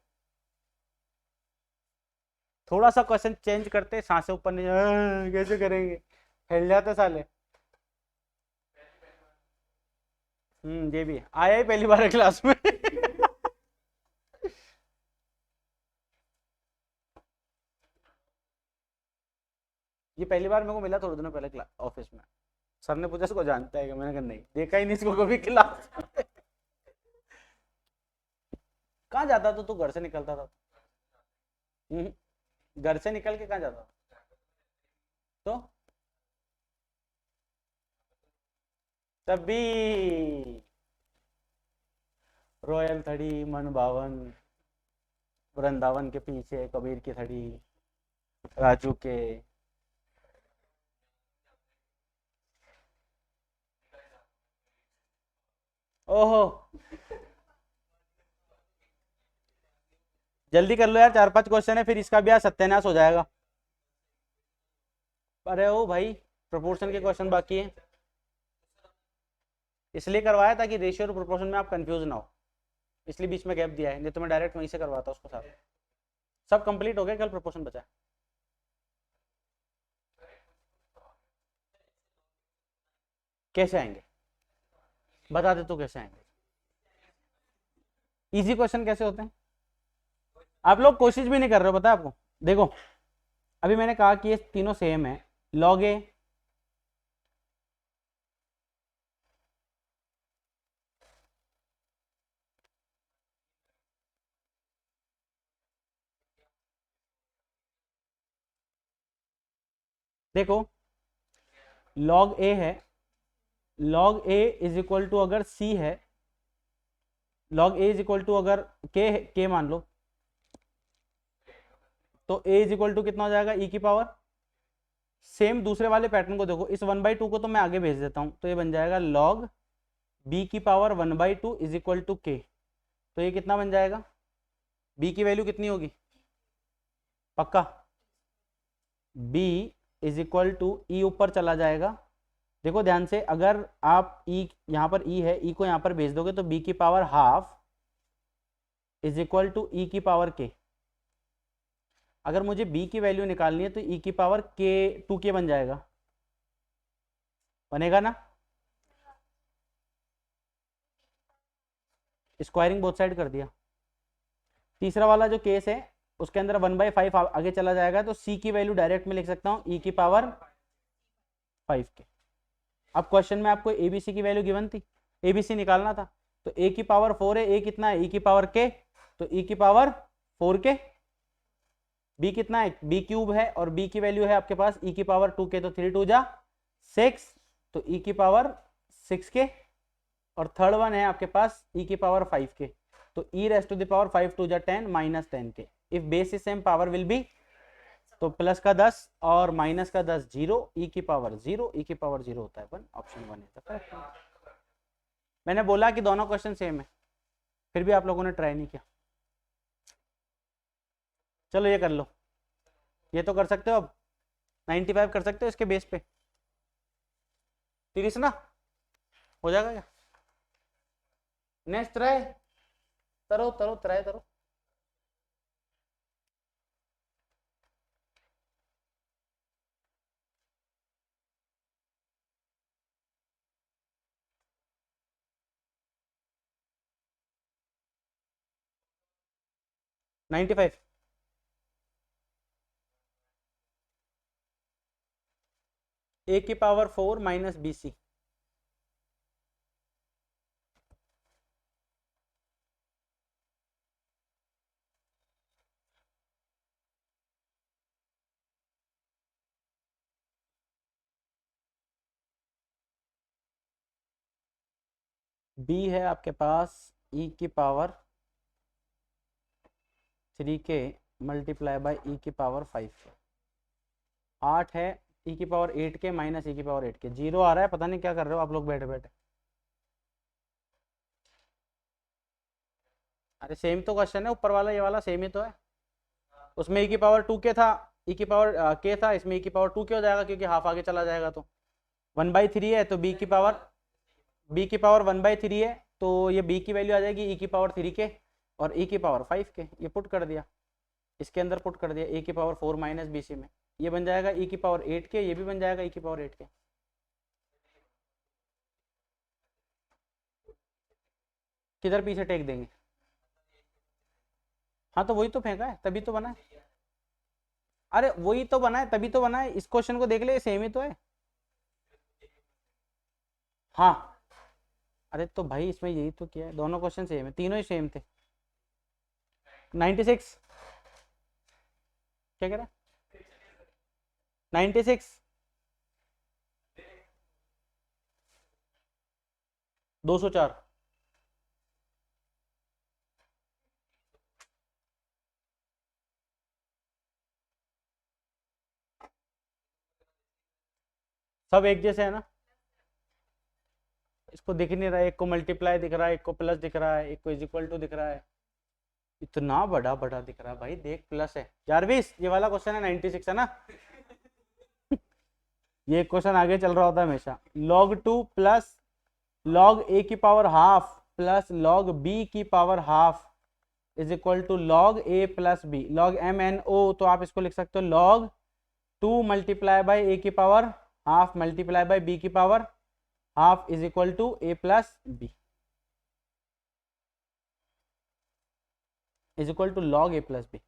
थोड़ा सा क्वेश्चन चेंज करते, सांसें ऊपर नहीं कैसे करेंगे, फैल जाते साले। ये भी आया ही पहली बार है क्लास में। ये पहली बार मेरे को मिला थोड़े दिनों पहले ऑफिस में। सर ने पूछा इसको जानता है क्या, मैंने कहा नहीं देखा ही नहीं इसको कभी क्लास। कहाँ जाता था तू, घर से निकलता था? घर से निकल के कहाँ जाता? तो तभी रॉयल थड़ी मन भावन, वृंदावन के पीछे कबीर की थड़ी, राजू के। ओहो जल्दी कर लो यार, 4-5 क्वेश्चन है फिर इसका भी आज सत्यानाश हो जाएगा। अरे ओ भाई प्रोपोर्शन के क्वेश्चन बाकी है, इसलिए करवाया ताकि रेशियो और प्रोपोर्शन में आप कंफ्यूज ना हो, इसलिए बीच में गैप दिया है, नहीं तो मैं डायरेक्ट वहीं से करवाता उसको साथ। सब कंप्लीट हो गया, कल प्रोपोर्शन बचा। कैसे आएंगे बता दे, तो कैसे आएंगे? इजी क्वेश्चन कैसे होते हैं? आप लोग कोशिश भी नहीं कर रहे हो, पता है आपको। देखो अभी मैंने कहा कि ये तीनों सेम है, लॉग ए देखो लॉग ए है, log a is equal to अगर सी है, log a is equal to अगर के मान लो, तो ए इज इक्वल टू कितना हो जाएगा ई की पावर। सेम दूसरे वाले पैटर्न को देखो, इस 1/2 को तो मैं आगे भेज देता हूं, तो ये बन जाएगा लॉग बी की पावर 1/2 इज इक्वल टू के। तो ये कितना बन जाएगा, बी की वैल्यू कितनी होगी? पक्का? बी इज इक्वल टू ई ऊपर चला जाएगा देखो ध्यान से, अगर आप ई, यहाँ पर ई है, ई को यहाँ पर भेज दोगे तो बी की power half is equal to e की पावर के। अगर मुझे बी की वैल्यू निकालनी है तो ई की पावर के 2k बन जाएगा, बनेगा ना। स्क्वायरिंग बोथ साइड कर दिया। तीसरा वाला जो केस है उसके अंदर 1/5 आगे चला जाएगा, तो सी की वैल्यू डायरेक्ट में लिख सकता हूँ ई की पावर 5k। अब क्वेश्चन में आपको एबीसी की वैल्यू गिवन थी, एबीसी निकालना था, तो ए की पावर 4 है, ए कितना है, ई की पावर के, तो ई की पावर 4k। बी कितना है, बी क्यूब है, और बी की वैल्यू है आपके पास ई की पावर 2k, तो 3 2 जा 6, तो ई की पावर 6k। और थर्ड वन है आपके पास ई की पावर 5k, तो ई रेस टू द पावर 5 2 जा 10 minus 10k। If base is same power will B, तो प्लस का 10 और माइनस का 10 जीरो, ई की पावर 0, ई की पावर 0 होता है 1, ऑप्शन 1 है। मैंने बोला कि दोनों क्वेश्चन सेम है, फिर भी आप लोगों ने ट्राई नहीं किया। चलो ये कर लो, ये तो कर सकते हो अब, 95 कर सकते हो इसके बेस पे, 30 ना हो जाएगा क्या। नेक्स्ट ट्राई करो, करो ट्राई करो। नाइन्टी फाइव, ए की power 4 minus b c, b है आपके पास ई की power 3k multiply by E की पावर 5k, 8 है, ई की पावर 8k माइनस ई की पावर 8k, जीरो आ रहा है, पता नहीं क्या कर रहे हो आप लोग बैठे बैठे। अरे सेम तो क्वेश्चन है, ऊपर वाला ये वाला सेम ही तो है, उसमें ई की पावर 2k था, ई की पावर k था, इसमें ई की पावर 2k हो जाएगा क्योंकि हाफ आगे चला जाएगा, तो 1/3 है, तो बी की पावर 1/3 है, तो ये बी की वैल्यू आ जाएगी ई की पावर 3k और ई की पावर 5k, ये पुट कर दिया, इसके अंदर पुट कर दिया, ए की पावर 4 माइनस बी सी में, ये बन जाएगा ई की पावर 8k, ये भी बन जाएगा ई की पावर 8k। किधर पीछे टेक देंगे, हाँ तो वही तो फेंका है, तभी तो बना है। अरे वही तो बना है, तभी तो बना है, इस क्वेश्चन को देख ले, सेम ही तो है। हाँ, अरे तो भाई इसमें यही तो किया है, दोनों क्वेश्चन सेम है, तीनों ही सेम थे। 96, क्या कह रहा है, 96, 204, सब एक जैसे है ना, इसको दिख नहीं रहा है, एक को मल्टीप्लाई दिख रहा है, एक को प्लस दिख रहा है, एक को इज इक्वल टू दिख रहा है, इतना बड़ा बड़ा दिख रहा है भाई, देख प्लस है यार, 20 ये वाला क्वेश्चन है, 96 है ना। ये क्वेश्चन आगे चल रहा होता है हमेशा, log 2 प्लस log a की power half plus log b की power half is equal to log a plus b, log m n o, तो आप इसको लिख सकते हो log 2 मल्टीप्लाई बाई a की power half multiply by b की power half is equal to a plus b is equal to log a plus b।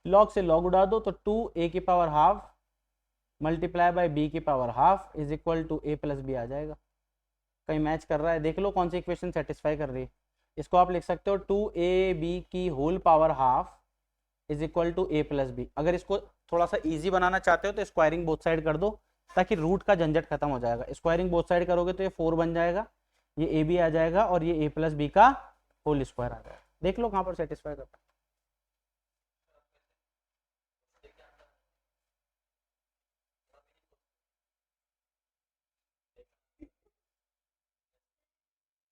log से log उड़ा दो तो 2a की power half multiply by b की power half is equal to a plus b आ जाएगा। कहीं match कर रहा है, देख लो कौन सी इक्वेशन सेटिस्फाई कर रही है। इसको आप लिख सकते हो 2ab की whole power half is equal to a plus b. अगर इसको थोड़ा सा इजी बनाना चाहते हो तो स्क्वायरिंग बोथ साइड कर दो, ताकि रूट का झंझट खत्म हो जाएगा। स्क्वायरिंग बोथ साइड करोगे तो ये 4 बन जाएगा, ये ए बी आ जाएगा, और ये a प्लस बी का होल स्क्वायर आ जाएगा। देख लो कहाँ पर सेटिस्फाई करता है।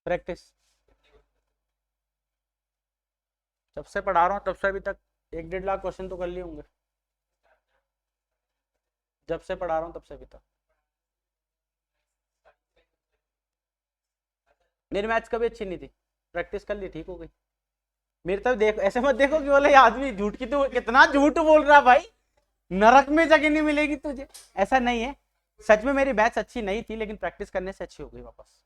प्रैक्टिस जब से पढ़ा रहा हूँ तब से अभी तक 1 1.5 लाख क्वेश्चन तो कर लिए होंगे। जब से पढ़ा रहा हूँ तब से अभी तक। मेरी मैथ्स कभी अच्छी नहीं थी, प्रैक्टिस कर ली ठीक हो गई। मेरी तरफ देखो, ऐसे मत देखो कि बोले आदमी झूठ की, तो कितना झूठ बोल रहा भाई, नरक में जगह नहीं मिलेगी तुझे, ऐसा नहीं है। सच में मेरी मैथ्स अच्छी नहीं थी, लेकिन प्रैक्टिस करने से अच्छी हो गई वापस।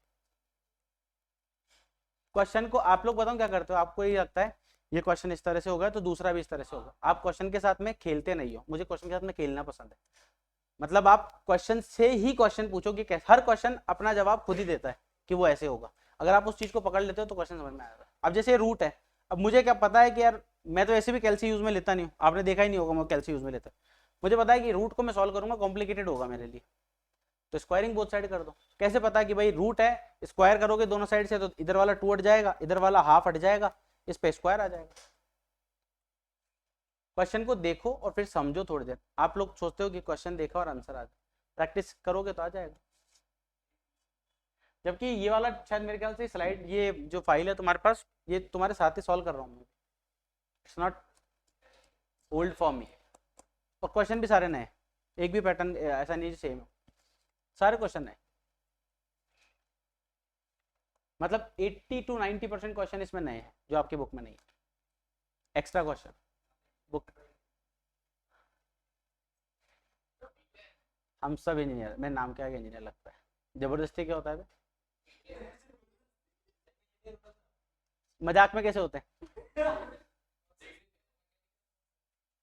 क्वेश्चन को आप लोग बताओ क्या करते हो, आपको ये लगता है ये क्वेश्चन इस तरह से होगा तो दूसरा भी इस तरह से होगा, आप क्वेश्चन के साथ में खेलते नहीं हो। मुझे क्वेश्चन के साथ में खेलना पसंद है, मतलब आप क्वेश्चन से ही क्वेश्चन पूछो कि कैसे, हर क्वेश्चन अपना जवाब खुद ही देता है कि वो ऐसे होगा। अगर आप उस चीज को पकड़ लेते हो तो क्वेश्चन समझ में आएगा। अब जैसे रूट है, अब मुझे क्या पता है कि यार मैं तो ऐसे भी कैल्सी यूज में लेता नहीं हूँ, आपने देखा ही नहीं होगा मैं कैल्सी यूज में लेता। मुझे पता है कि रूट को मैं सॉल्व करूंगा कॉम्प्लिकेटेड होगा मेरे लिए, तो स्क्वायरिंग बोथ साइड कर दो। कैसे पता कि भाई रूट है, स्क्वायर करोगे दोनों साइड से तो इधर वाला 2 हट जाएगा, इधर वाला हाफ हट जाएगा, इस पे स्क्वायर आ जाएगा। क्वेश्चन को देखो और फिर समझो थोड़ी देर। आप लोग सोचते हो कि क्वेश्चन देखा और आंसर आ जाए, प्रैक्टिस करोगे तो आ जाएगा। जबकि ये वाला शायद मेरे ख्याल से स्लाइड, ये जो फाइल है तुम्हारे पास, ये तुम्हारे साथ ही सॉल्व कर रहा हूँ मैं, it's not old for me. और क्वेश्चन भी सारे नए, एक भी पैटर्न ऐसा नहीं सेम है, सारे क्वेश्चन नए। मतलब 80 to 90% क्वेश्चन इसमें नए हैं जो आपकी बुक में नहीं है, एक्स्ट्रा क्वेश्चन बुक। हम सब इंजीनियर, मेरे नाम के आगे इंजीनियर लगता है, जबरदस्ती क्या होता है? मजाक में कैसे होते हैं?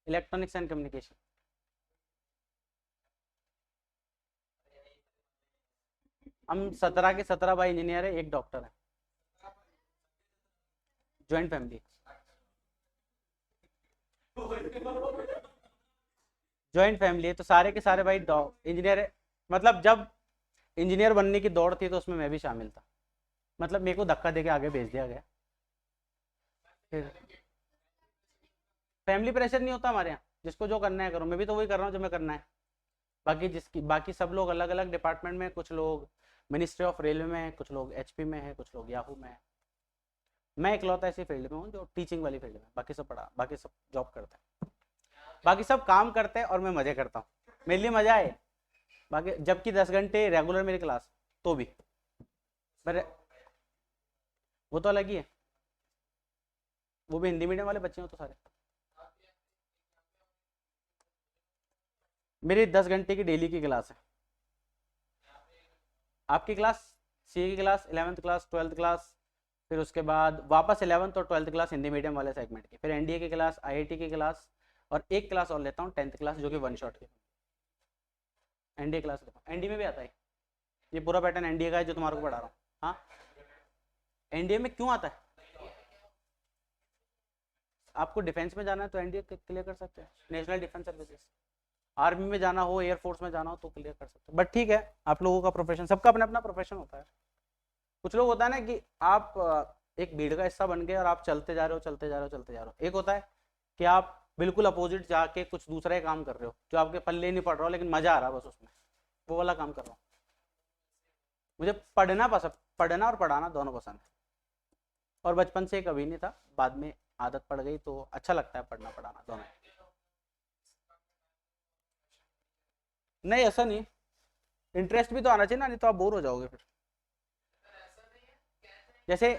Electronics and communication. हम 17 के 17 भाई इंजीनियर है, एक डॉक्टर है, ज्वाइंट फैमिली। ज्वाइंट फैमिली है तो सारे के सारे भाई इंजीनियर है। मतलब जब इंजीनियर बनने की दौड़ थी तो उसमें मैं भी शामिल था, मतलब मेरे को धक्का देके आगे भेज दिया गया। फिर फैमिली प्रेशर नहीं होता हमारे यहाँ, जिसको जो करना है करो, मैं भी तो वही कर रहा हूँ जो मैं करना है। बाकी सब लोग अलग अलग डिपार्टमेंट में, कुछ लोग मिनिस्ट्री ऑफ रेलवे में है, कुछ लोग एचपी में है, कुछ लोग याहू में है। मैं इकलौता ऐसी फील्ड में हूँ जो टीचिंग वाली फील्ड में, बाकी सब जॉब करते हैं, बाकी सब काम करते हैं और मैं मजे करता हूँ, मेरे लिए मजा है। बाकी जबकि 10 घंटे रेगुलर मेरी क्लास, तो भी मेरे, वो तो अलग ही है, वो भी हिंदी मीडियम वाले बच्चे हो तो सारे। मेरी 10 घंटे की डेली की क्लास है। आपकी क्लास, सी की class, 11th class, 12th class, फिर उसके बाद वापस 11th और 12th क्लास हिंदी मीडियम वाले सेगमेंट की, फिर एनडीए की क्लास, आईआईटी की क्लास, और एक क्लास और लेता हूँ 10th क्लास जो कि 1 शॉट की एनडीए क्लास लेता हूँ। एनडीए में भी आता है ये पूरा पैटर्न, एनडीए का है जो तुम्हारे को पढ़ा रहा हूँ। हाँ, एनडीए में क्यों आता है? आपको डिफेंस में जाना है तो एनडीए क्लियर कर सकते हैं, नेशनल डिफेंस सर्विसेज। आर्मी में जाना हो, एयरफोर्स में जाना हो तो क्लियर कर सकते हैं। बट ठीक है, आप लोगों का प्रोफेशन, सबका अपना अपना प्रोफेशन होता है। कुछ लोग होता है ना कि आप एक भीड़ का हिस्सा बन गए और आप चलते जा रहे हो, चलते जा रहे हो, चलते जा रहे हो। एक होता है कि आप बिल्कुल अपोजिट जाके कुछ दूसरा ही काम कर रहे हो जो आपके पल्ले नहीं पड़ रहा हो, लेकिन मजा आ रहा है बस उसमें, वो वाला काम कर रहा हूँ। मुझे पढ़ना और पढ़ाना दोनों पसंद है, और बचपन से कभी नहीं था, बाद में आदत पड़ गई तो अच्छा लगता है पढ़ना पढ़ाना दोनों। नहीं ऐसा नहीं, इंटरेस्ट भी तो आना चाहिए ना, नहीं तो आप बोर हो जाओगे फिर। जैसे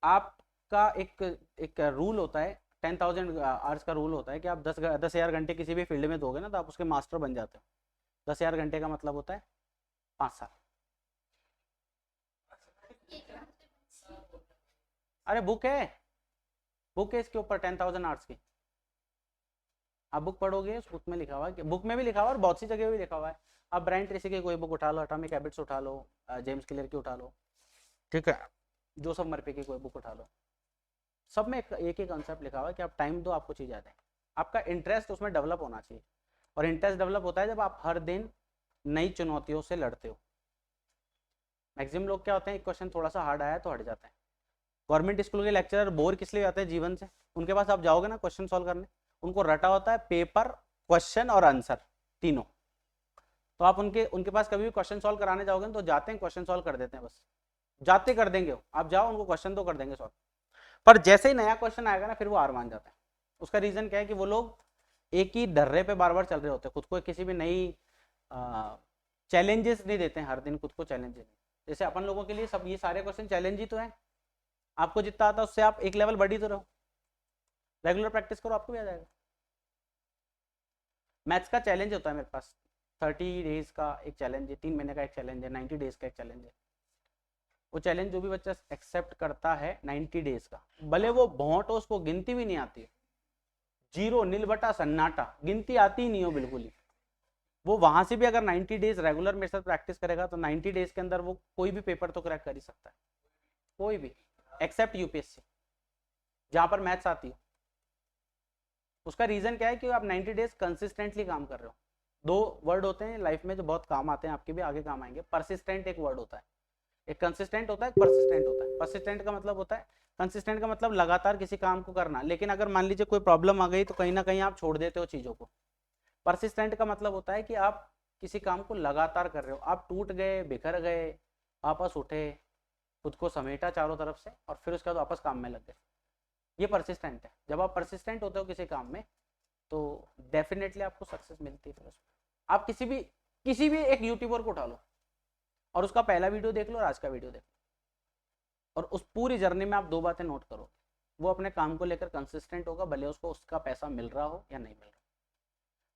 आपका एक एक रूल होता है, 10,000 आवर्स का रूल होता है कि आप 10,000 घंटे किसी भी फील्ड में दोगे ना तो आप उसके मास्टर बन जाते हो। 10,000 घंटे का मतलब होता है 5 साल। अरे बुक है इसके ऊपर 10,000 आवर्स की। आप बुक पढ़ोगे, उस बुक में लिखा हुआ है, बुक में भी लिखा हुआ है और बहुत सी जगह भी लिखा हुआ है। आप ब्रायन ट्रेसी की कोई बुक उठा लो, एटॉमिक हैबिट्स उठा लो, जेम्स क्लियर की उठा लो, ठीक है, जोसेफ मर्फी की कोई बुक उठा लो, सब में एक ही कंसेप्ट लिखा हुआ है कि आप टाइम दो, आपको चीज़ आ जाए। आपका इंटरेस्ट उसमें डेवलप होना चाहिए, और इंटरेस्ट डेवलप होता है जब आप हर दिन नई चुनौतियों से लड़ते हो। मैक्सिमम लोग क्या होते हैं, एक क्वेश्चन थोड़ा सा हार्ड आया तो हट जाते हैं। गवर्नमेंट स्कूल के लेक्चरर बोर किस लिए आते हैं जीवन से, उनके पास आप जाओगे ना क्वेश्चन सॉल्व करने, उनको रटा होता है पेपर, क्वेश्चन और आंसर तीनों। तो आप उनके पास कभी भी क्वेश्चन सॉल्व कराने जाओगे तो जाते हैं क्वेश्चन सॉल्व कर देते हैं, बस जाते कर देंगे। आप जाओ उनको क्वेश्चन तो कर देंगे सॉल्व, पर जैसे ही नया क्वेश्चन आएगा ना फिर वो हार मान जाते हैं। उसका रीजन क्या है कि वो लोग एक ही डर्रे पे बार बार चल रहे होते हैं, खुद को किसी भी नई चैलेंजेस नहीं देते हैं, हर दिन खुद को चैलेंज नहीं। जैसे अपन लोगों के लिए सब ये सारे क्वेश्चन चैलेंज ही तो है। आपको जितना आता है उससे आप एक लेवल बढ़ी तो रहो, रेगुलर प्रैक्टिस करो, आपको भी आ जाएगा। मैथ्स का चैलेंज होता है मेरे पास, 30 डेज का एक चैलेंज है, 3 महीने का एक चैलेंज है, 90 डेज का एक चैलेंज है। वो चैलेंज जो भी बच्चा एक्सेप्ट करता है 90 डेज का, भले वो भोंट हो, उसको गिनती भी नहीं आती है, जीरो नील बटा सन्नाटा, गिनती आती ही नहीं हो बिल्कुल ही, वो वहां से भी अगर 90 डेज रेगुलर मेरे साथ प्रैक्टिस करेगा तो 90 डेज के अंदर वो कोई भी पेपर तो क्रैक कर ही सकता है, कोई भी, एक्सेप्ट यूपीएससी जहां पर मैथ्स आती है। उसका रीजन क्या है कि आप 90 डेज कंसिस्टेंटली काम कर रहे हो। 2 वर्ड होते हैं लाइफ में जो बहुत काम आते हैं, आपके भी आगे काम आएंगे। परसिस्टेंट एक वर्ड होता है, एक कंसिस्टेंट होता है, एक परसिस्टेंट होता है। परसिस्टेंट का मतलब होता है, कंसिस्टेंट का मतलब लगातार किसी काम को करना, लेकिन अगर मान लीजिए कोई प्रॉब्लम आ गई तो कहीं ना कहीं आप छोड़ देते हो चीजों को। परसिस्टेंट का मतलब होता है कि आप किसी काम को लगातार कर रहे हो, आप टूट गए, बिखर गए, वापस उठे, खुद को समेटा चारों तरफ से, और फिर उसके बाद वापस काम में लग गए, ये परसिस्टेंट है। जब आप परसिस्टेंट होते हो किसी काम में तो डेफिनेटली आपको सक्सेस मिलती है। फिर उसमें आप किसी भी एक यूट्यूबर को उठा लो और उसका पहला वीडियो देख लो और आज का वीडियो देख लो, और उस पूरी जर्नी में आप 2 बातें नोट करो, वो अपने काम को लेकर कंसिस्टेंट होगा, भले उसको उसका पैसा मिल रहा हो या नहीं मिल रहा।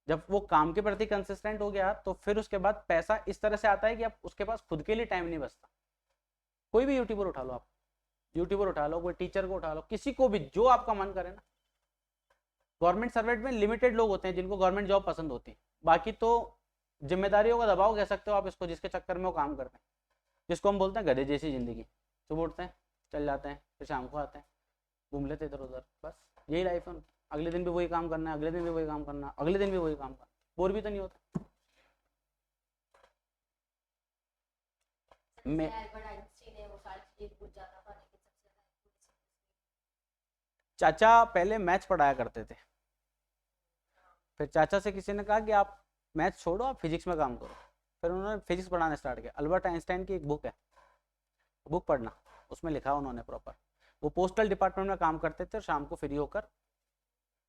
जब वो काम के प्रति कंसिस्टेंट हो गया तो फिर उसके बाद पैसा इस तरह से आता है कि आप उसके पास खुद के लिए टाइम नहीं बचता। कोई भी यूट्यूबर उठा लो, आप यूट्यूबर उठा लो, कोई टीचर को उठा लो, किसी को भी जो आपका मन करे ना। गवर्नमेंट सर्वेंट में लिमिटेड लोग होते हैं जिनको गवर्नमेंट जॉब पसंद होती है, बाकी तो जिम्मेदारियों का दबाव कह सकते हो आप इसको, जिसके चक्कर में वो काम करते हैं, जिसको हम बोलते हैं गधे जैसी जिंदगी। सुबह उठते हैं, चल जाते हैं, फिर शाम को आते हैं, घूम लेते इधर उधर, बस यही लाइफ है उनकी। अगले दिन भी वही काम करना है, अगले दिन भी वही काम करना, अगले दिन भी वही काम करना, बोर भी तो नहीं होता। मैं चाचा पहले मैथ्स पढ़ाया करते थे, फिर चाचा से किसी ने कहा कि आप मैथ्स छोड़ो, आप फिजिक्स में काम करो। फिर उन्होंने फिजिक्स पढ़ाना स्टार्ट किया। अल्बर्ट आइंस्टाइन की एक बुक है, बुक पढ़ना, उसमें लिखा उन्होंने प्रॉपर। वो पोस्टल डिपार्टमेंट में काम करते थे और शाम को फ्री होकर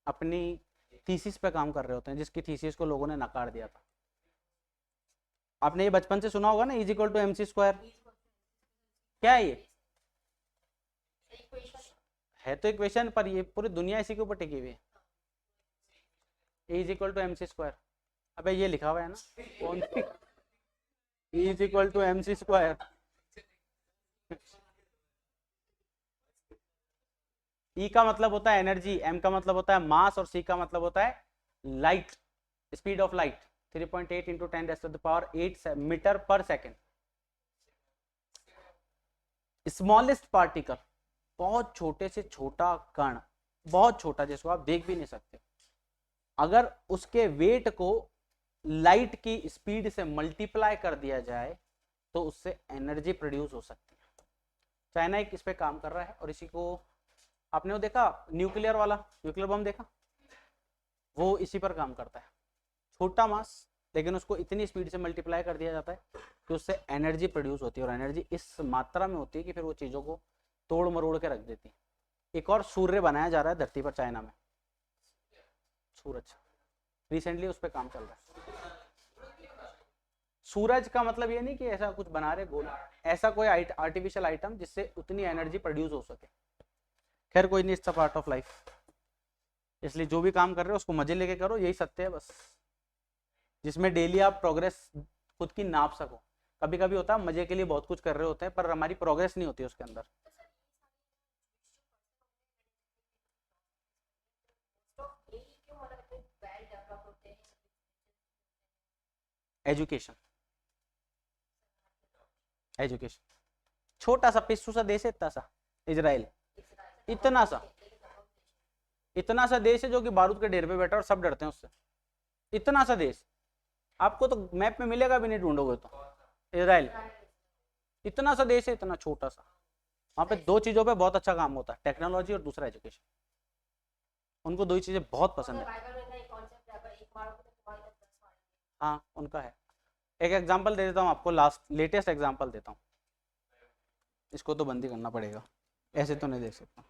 अपनी थीसिस पे काम कर रहे होते हैं, जिसकी थीसिस को लोगों ने नकार दिया था। आपने ये बचपन से सुना होगा ना, is equal to m c square. क्या है ये? है तो इक्वेशन, पर ये पूरी दुनिया इसी के ऊपर टिकी हुई है, is equal to m c square. अबे ये लिखा हुआ है ना, कौन सी, is equal to m c square. E का मतलब होता है एनर्जी, एम का मतलब होता है मास, और सी का मतलब होता है light, speed of light. 3.8 into 10⁸ metre पर सेकेंड। स्मॉलेस्ट पार्टिकल, बहुत छोटे से छोटा कण, बहुत छोटा, जिसको आप देख भी नहीं सकते, अगर उसके वेट को लाइट की स्पीड से मल्टीप्लाई कर दिया जाए तो उससे एनर्जी प्रोड्यूस हो सकती है। चाइना एक इस पे काम कर रहा है, और इसी को आपने वो देखा न्यूक्लियर वाला, न्यूक्लियर बम देखा, वो इसी पर काम करता है। छोटा मास, लेकिन उसको इतनी स्पीड से मल्टीप्लाई कर दिया जाता है कि उससे एनर्जी प्रोड्यूस होती है, और एनर्जी इस मात्रा में होती है कि फिर वो चीज़ों को तोड़ मरोड़ के रख देती है। एक और सूर्य बनाया जा रहा है धरती पर, चाइना में, सूरज, रिसेंटली उस पर काम चल रहा है। सूरज का मतलब ये नहीं कि ऐसा कुछ बना रहे गोला, ऐसा कोई आर्टिफिशियल आइटम जिससे उतनी एनर्जी प्रोड्यूस हो सके। खैर कोई नहीं, it's a part of life, इसलिए जो भी काम कर रहे हो उसको मजे लेके करो, यही सत्य है बस, जिसमें डेली आप प्रोग्रेस खुद की नाप सको। कभी कभी होता है मजे के लिए बहुत कुछ कर रहे होते हैं पर हमारी प्रोग्रेस नहीं होती उसके अंदर। एजुकेशन, एजुकेशन, छोटा सा पिस्सू सा देश है, इतना सा इजराइल, इतना सा, इतना सा देश है जो कि बारूद के ढेर पे बैठा और सब डरते हैं उससे, इतना सा देश, आपको तो मैप में मिलेगा भी नहीं, ढूंढोगे तो। इजराइल इतना सा देश है, इतना छोटा सा, वहां पे 2 चीजों पे बहुत अच्छा काम होता है, टेक्नोलॉजी और दूसरा एजुकेशन। उनको 2 ही चीजें बहुत पसंद है। हाँ उनका है। एक एग्जांपल दे देता हूँ आपको, लास्ट लेटेस्ट एग्जांपल देता हूँ, इसको तो बंद ही करना पड़ेगा, ऐसे तो नहीं देख सकता।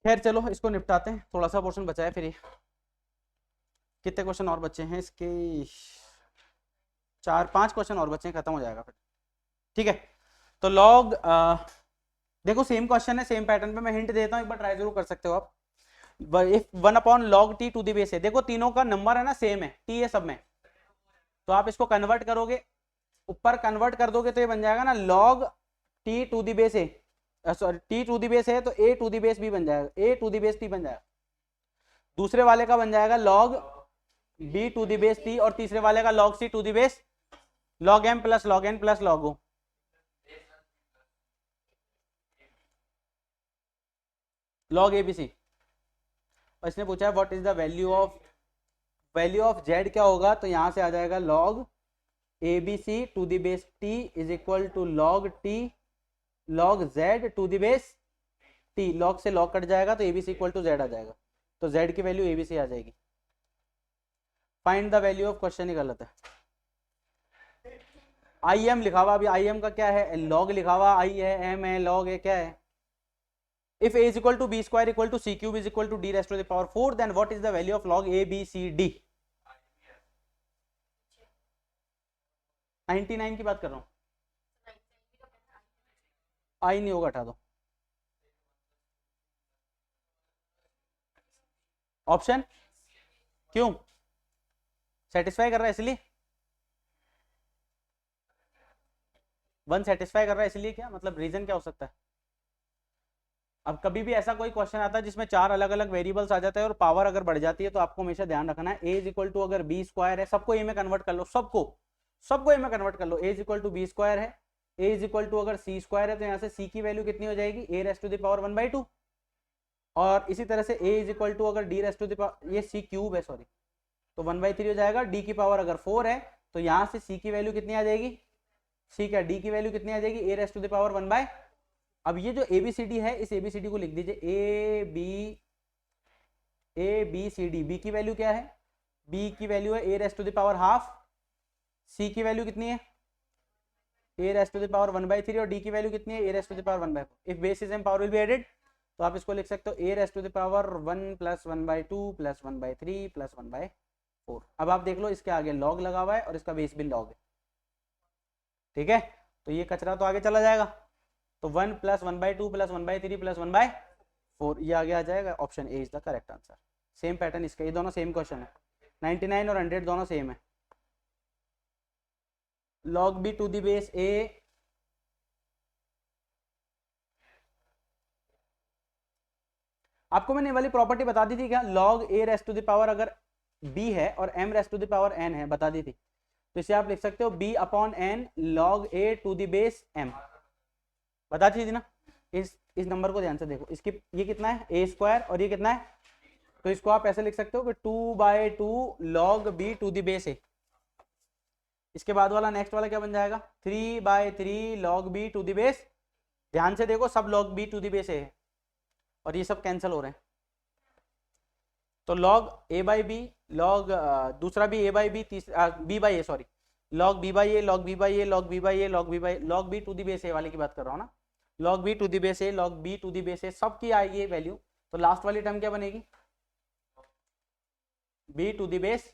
खैर चलो इसको निपटाते हैं, थोड़ा सा पोर्शन बचा है फिर ये। कितने क्वेश्चन और बचे हैं इसके? 4-5 क्वेश्चन और बचे हैं, खत्म हो जाएगा फिर। ठीक है, तो लॉग देखो सेम क्वेश्चन है, सेम पैटर्न पे मैं हिंट देता हूँ, एक बार ट्राई जरूर कर सकते हो आप। If 1/log t to the base है, देखो तीनों का नंबर है ना सेम है, t है सब में, तो आप इसको कन्वर्ट करोगे, ऊपर कन्वर्ट कर दोगे तो ये बन जाएगा ना log t to the base a, sorry t to the base है तो a to the base b बन जाएगा, a to the base t बन जाएगा। दूसरे वाले का बन जाएगा log b to the base t, और तीसरे वाले का log c to the base log m plus log n plus log o। log abc, और इसने पूछा है what is the value of z क्या होगा, तो यहां से आ जाएगा log abc to the base t is equal to log t log z to the base t, log से log कट जाएगा तो abc इक्वल टू z आ जाएगा, तो z की वैल्यू abc आ जाएगी। Find the value of, question ही गलत है। im लिखा हुआ, अभी im का क्या है, log लिखा हुआ, i है, m है, log है, क्या है। If a is equal to b square equal to c cube is equal to d raised to the power 4, then what is the value of log a b c d? 99 की बात कर रहा हूँ, आई नहीं होगा, हटा दो। ऑप्शन क्यों सेटिस्फाई कर रहा है इसलिए, 1 सेटिस्फाई कर रहा है इसलिए, क्या मतलब रीजन क्या हो सकता है? अब कभी भी ऐसा कोई क्वेश्चन आता है जिसमें 4 अलग अलग वेरिएबल्स आ जाते हैं और पावर अगर बढ़ जाती है, तो आपको हमेशा ध्यान रखना है a इज इक्वल टू, अगर b स्क्वायर है, सबको a में कन्वर्ट कर लो, सबको a में कन्वर्ट कर लो, a is equal to b square है, a इज इक्वल टू अगर c स्क्वायर है, तो यहाँ से c की वैल्यू कितनी हो जाएगी, a raised to the power 1/2, और इसी तरह से a इज इक्वल टू अगर d raised to the power, ये c क्यूब है सॉरी, तो 1/3 हो जाएगा, d की पावर अगर 4 है, तो यहाँ से c की वैल्यू कितनी आ जाएगी, c क्या d की वैल्यू कितनी आ जाएगी, a raised to the power 1/। अब ये जो ABCD है, इस ABCD को लिख दीजिए, ABCD, B की वैल्यू क्या है, B की वैल्यू है a raised to the power half, C की वैल्यू कितनी है, a raised to the power 1/3, और D की वैल्यू कितनी है, a raised to the power 1/4। If bases and power will be added, तो आप इसको लिख सकते हो a raised to the power 1 plus 1/2 plus 1/3 plus 1/4। अब आप देख लो इसके आगे लॉग लगा हुआ है और इसका बेस भी लॉग है, ठीक है, तो ये कचरा तो आगे चला जाएगा, तो 1 प्लस 1/2 प्लस 1/3 प्लस 1/4, ये आगे आ जाएगा, option A is the correct answer. Same pattern इसका, ये दोनों सेम क्वेश्चन है, 99 और 100 दोनों सेम है। log b to the base a, आपको मैंने वाली प्रॉपर्टी बता दी थी क्या, log a raised to the power अगर b है और m raised to the power n है, बता दी थी, तो इसे आप लिख सकते हो b upon n log a to the base m, बता दी थी ना। इस नंबर को ध्यान से देखो, इसकी ये कितना है a स्क्वायर और ये कितना है, तो इसको आप ऐसे लिख सकते हो कि 2/2 log b to the base a। इसके बाद वाला नेक्स्ट वाला क्या बन जाएगा, 3/3 log b to the base, ध्यान से देखो सब log b to the base a है और ये सब कैंसिल हो रहे हैं, तो log a/b log दूसरा भी a/b, तीसरा b/a sorry, log b/a log b/a log b/a log b to the base a वाले की बात कर रहा हूँ ना, log b to the base a log b to the base a, सब की आएगी वैल्यू, तो लास्ट वाली टर्म क्या बनेगी, b टू द बेस,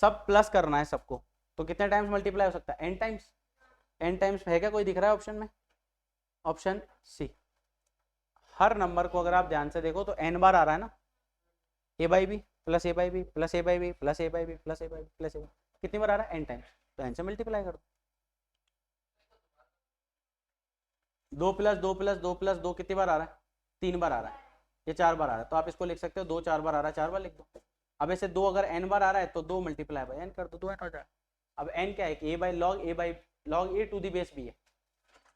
सब प्लस करना है सबको, तो कितने टाइम्स मल्टीप्लाई हो सकता है, n टाइम्स, n टाइम्स है क्या, कोई दिख रहा है ऑप्शन में, ऑप्शन सी। हर नंबर को अगर आप ध्यान से देखो तो n बार आ रहा है ना, a/b plus a/b plus a/b plus a/b plus a/b plus a/b, कितनी बार आ रहा है, n टाइम्स, तो n से मल्टीप्लाई कर दो, 2 प्लस 2 प्लस 2 प्लस 2 कितनी बार आ रहा है, 3 बार आ रहा है, ये 4 बार आ रहा है, तो आप इसको लिख सकते हो 2 4 बार आ रहा है, 4 बार लिख दो। अब ऐसे 2 अगर n बार आ रहा है तो 2 मल्टीप्लाई बाय n कर दो, 2n हो जाएगा। अब n क्या है कि log a to the base b है,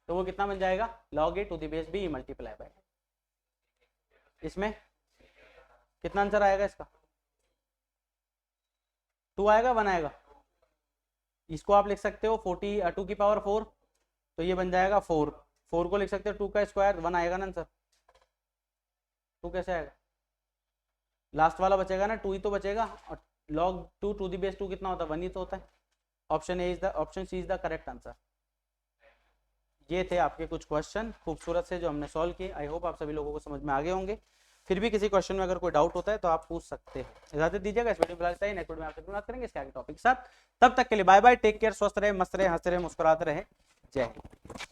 तो वो कितना बन जाएगा, log a to the base b multiply by, इसमें कितना आंसर आएगा इसका, 2 आएगा 1 आएगा, इसको आप लिख सकते हो 2 की पावर 4, तो ये बन जाएगा 4 को लिख सकते हो 2 का स्क्वायर, 1 आएगा ना आंसर, 2 कैसे आएगा, लास्ट वाला बचेगा ना, 2 ही तो बचेगा, और log 2 टू द बेस 2 कितना होता है, 1 ही तो होता है। Option C is the correct answer. ये थे आपके कुछ क्वेश्चन खूबसूरत से जो हमने सॉल्व किए, आई होप आप सभी लोगों को समझ में आ गए होंगे। फिर भी किसी क्वेश्चन में अगर कोई डाउट होता है तो आप पूछ सकते हैं। इजाजत दीजिएगा, इस वीडियो में लगता है, नेक्स्ट वीडियो में आपसे बात करेंगे इसके आगे टॉपिक के साथ। तब तक के लिए बाय बाय, टेक केयर, स्वस्थ रहे, मस्त रहे, हंसते रहे, मुस्कुराते रहे। जय हिंद।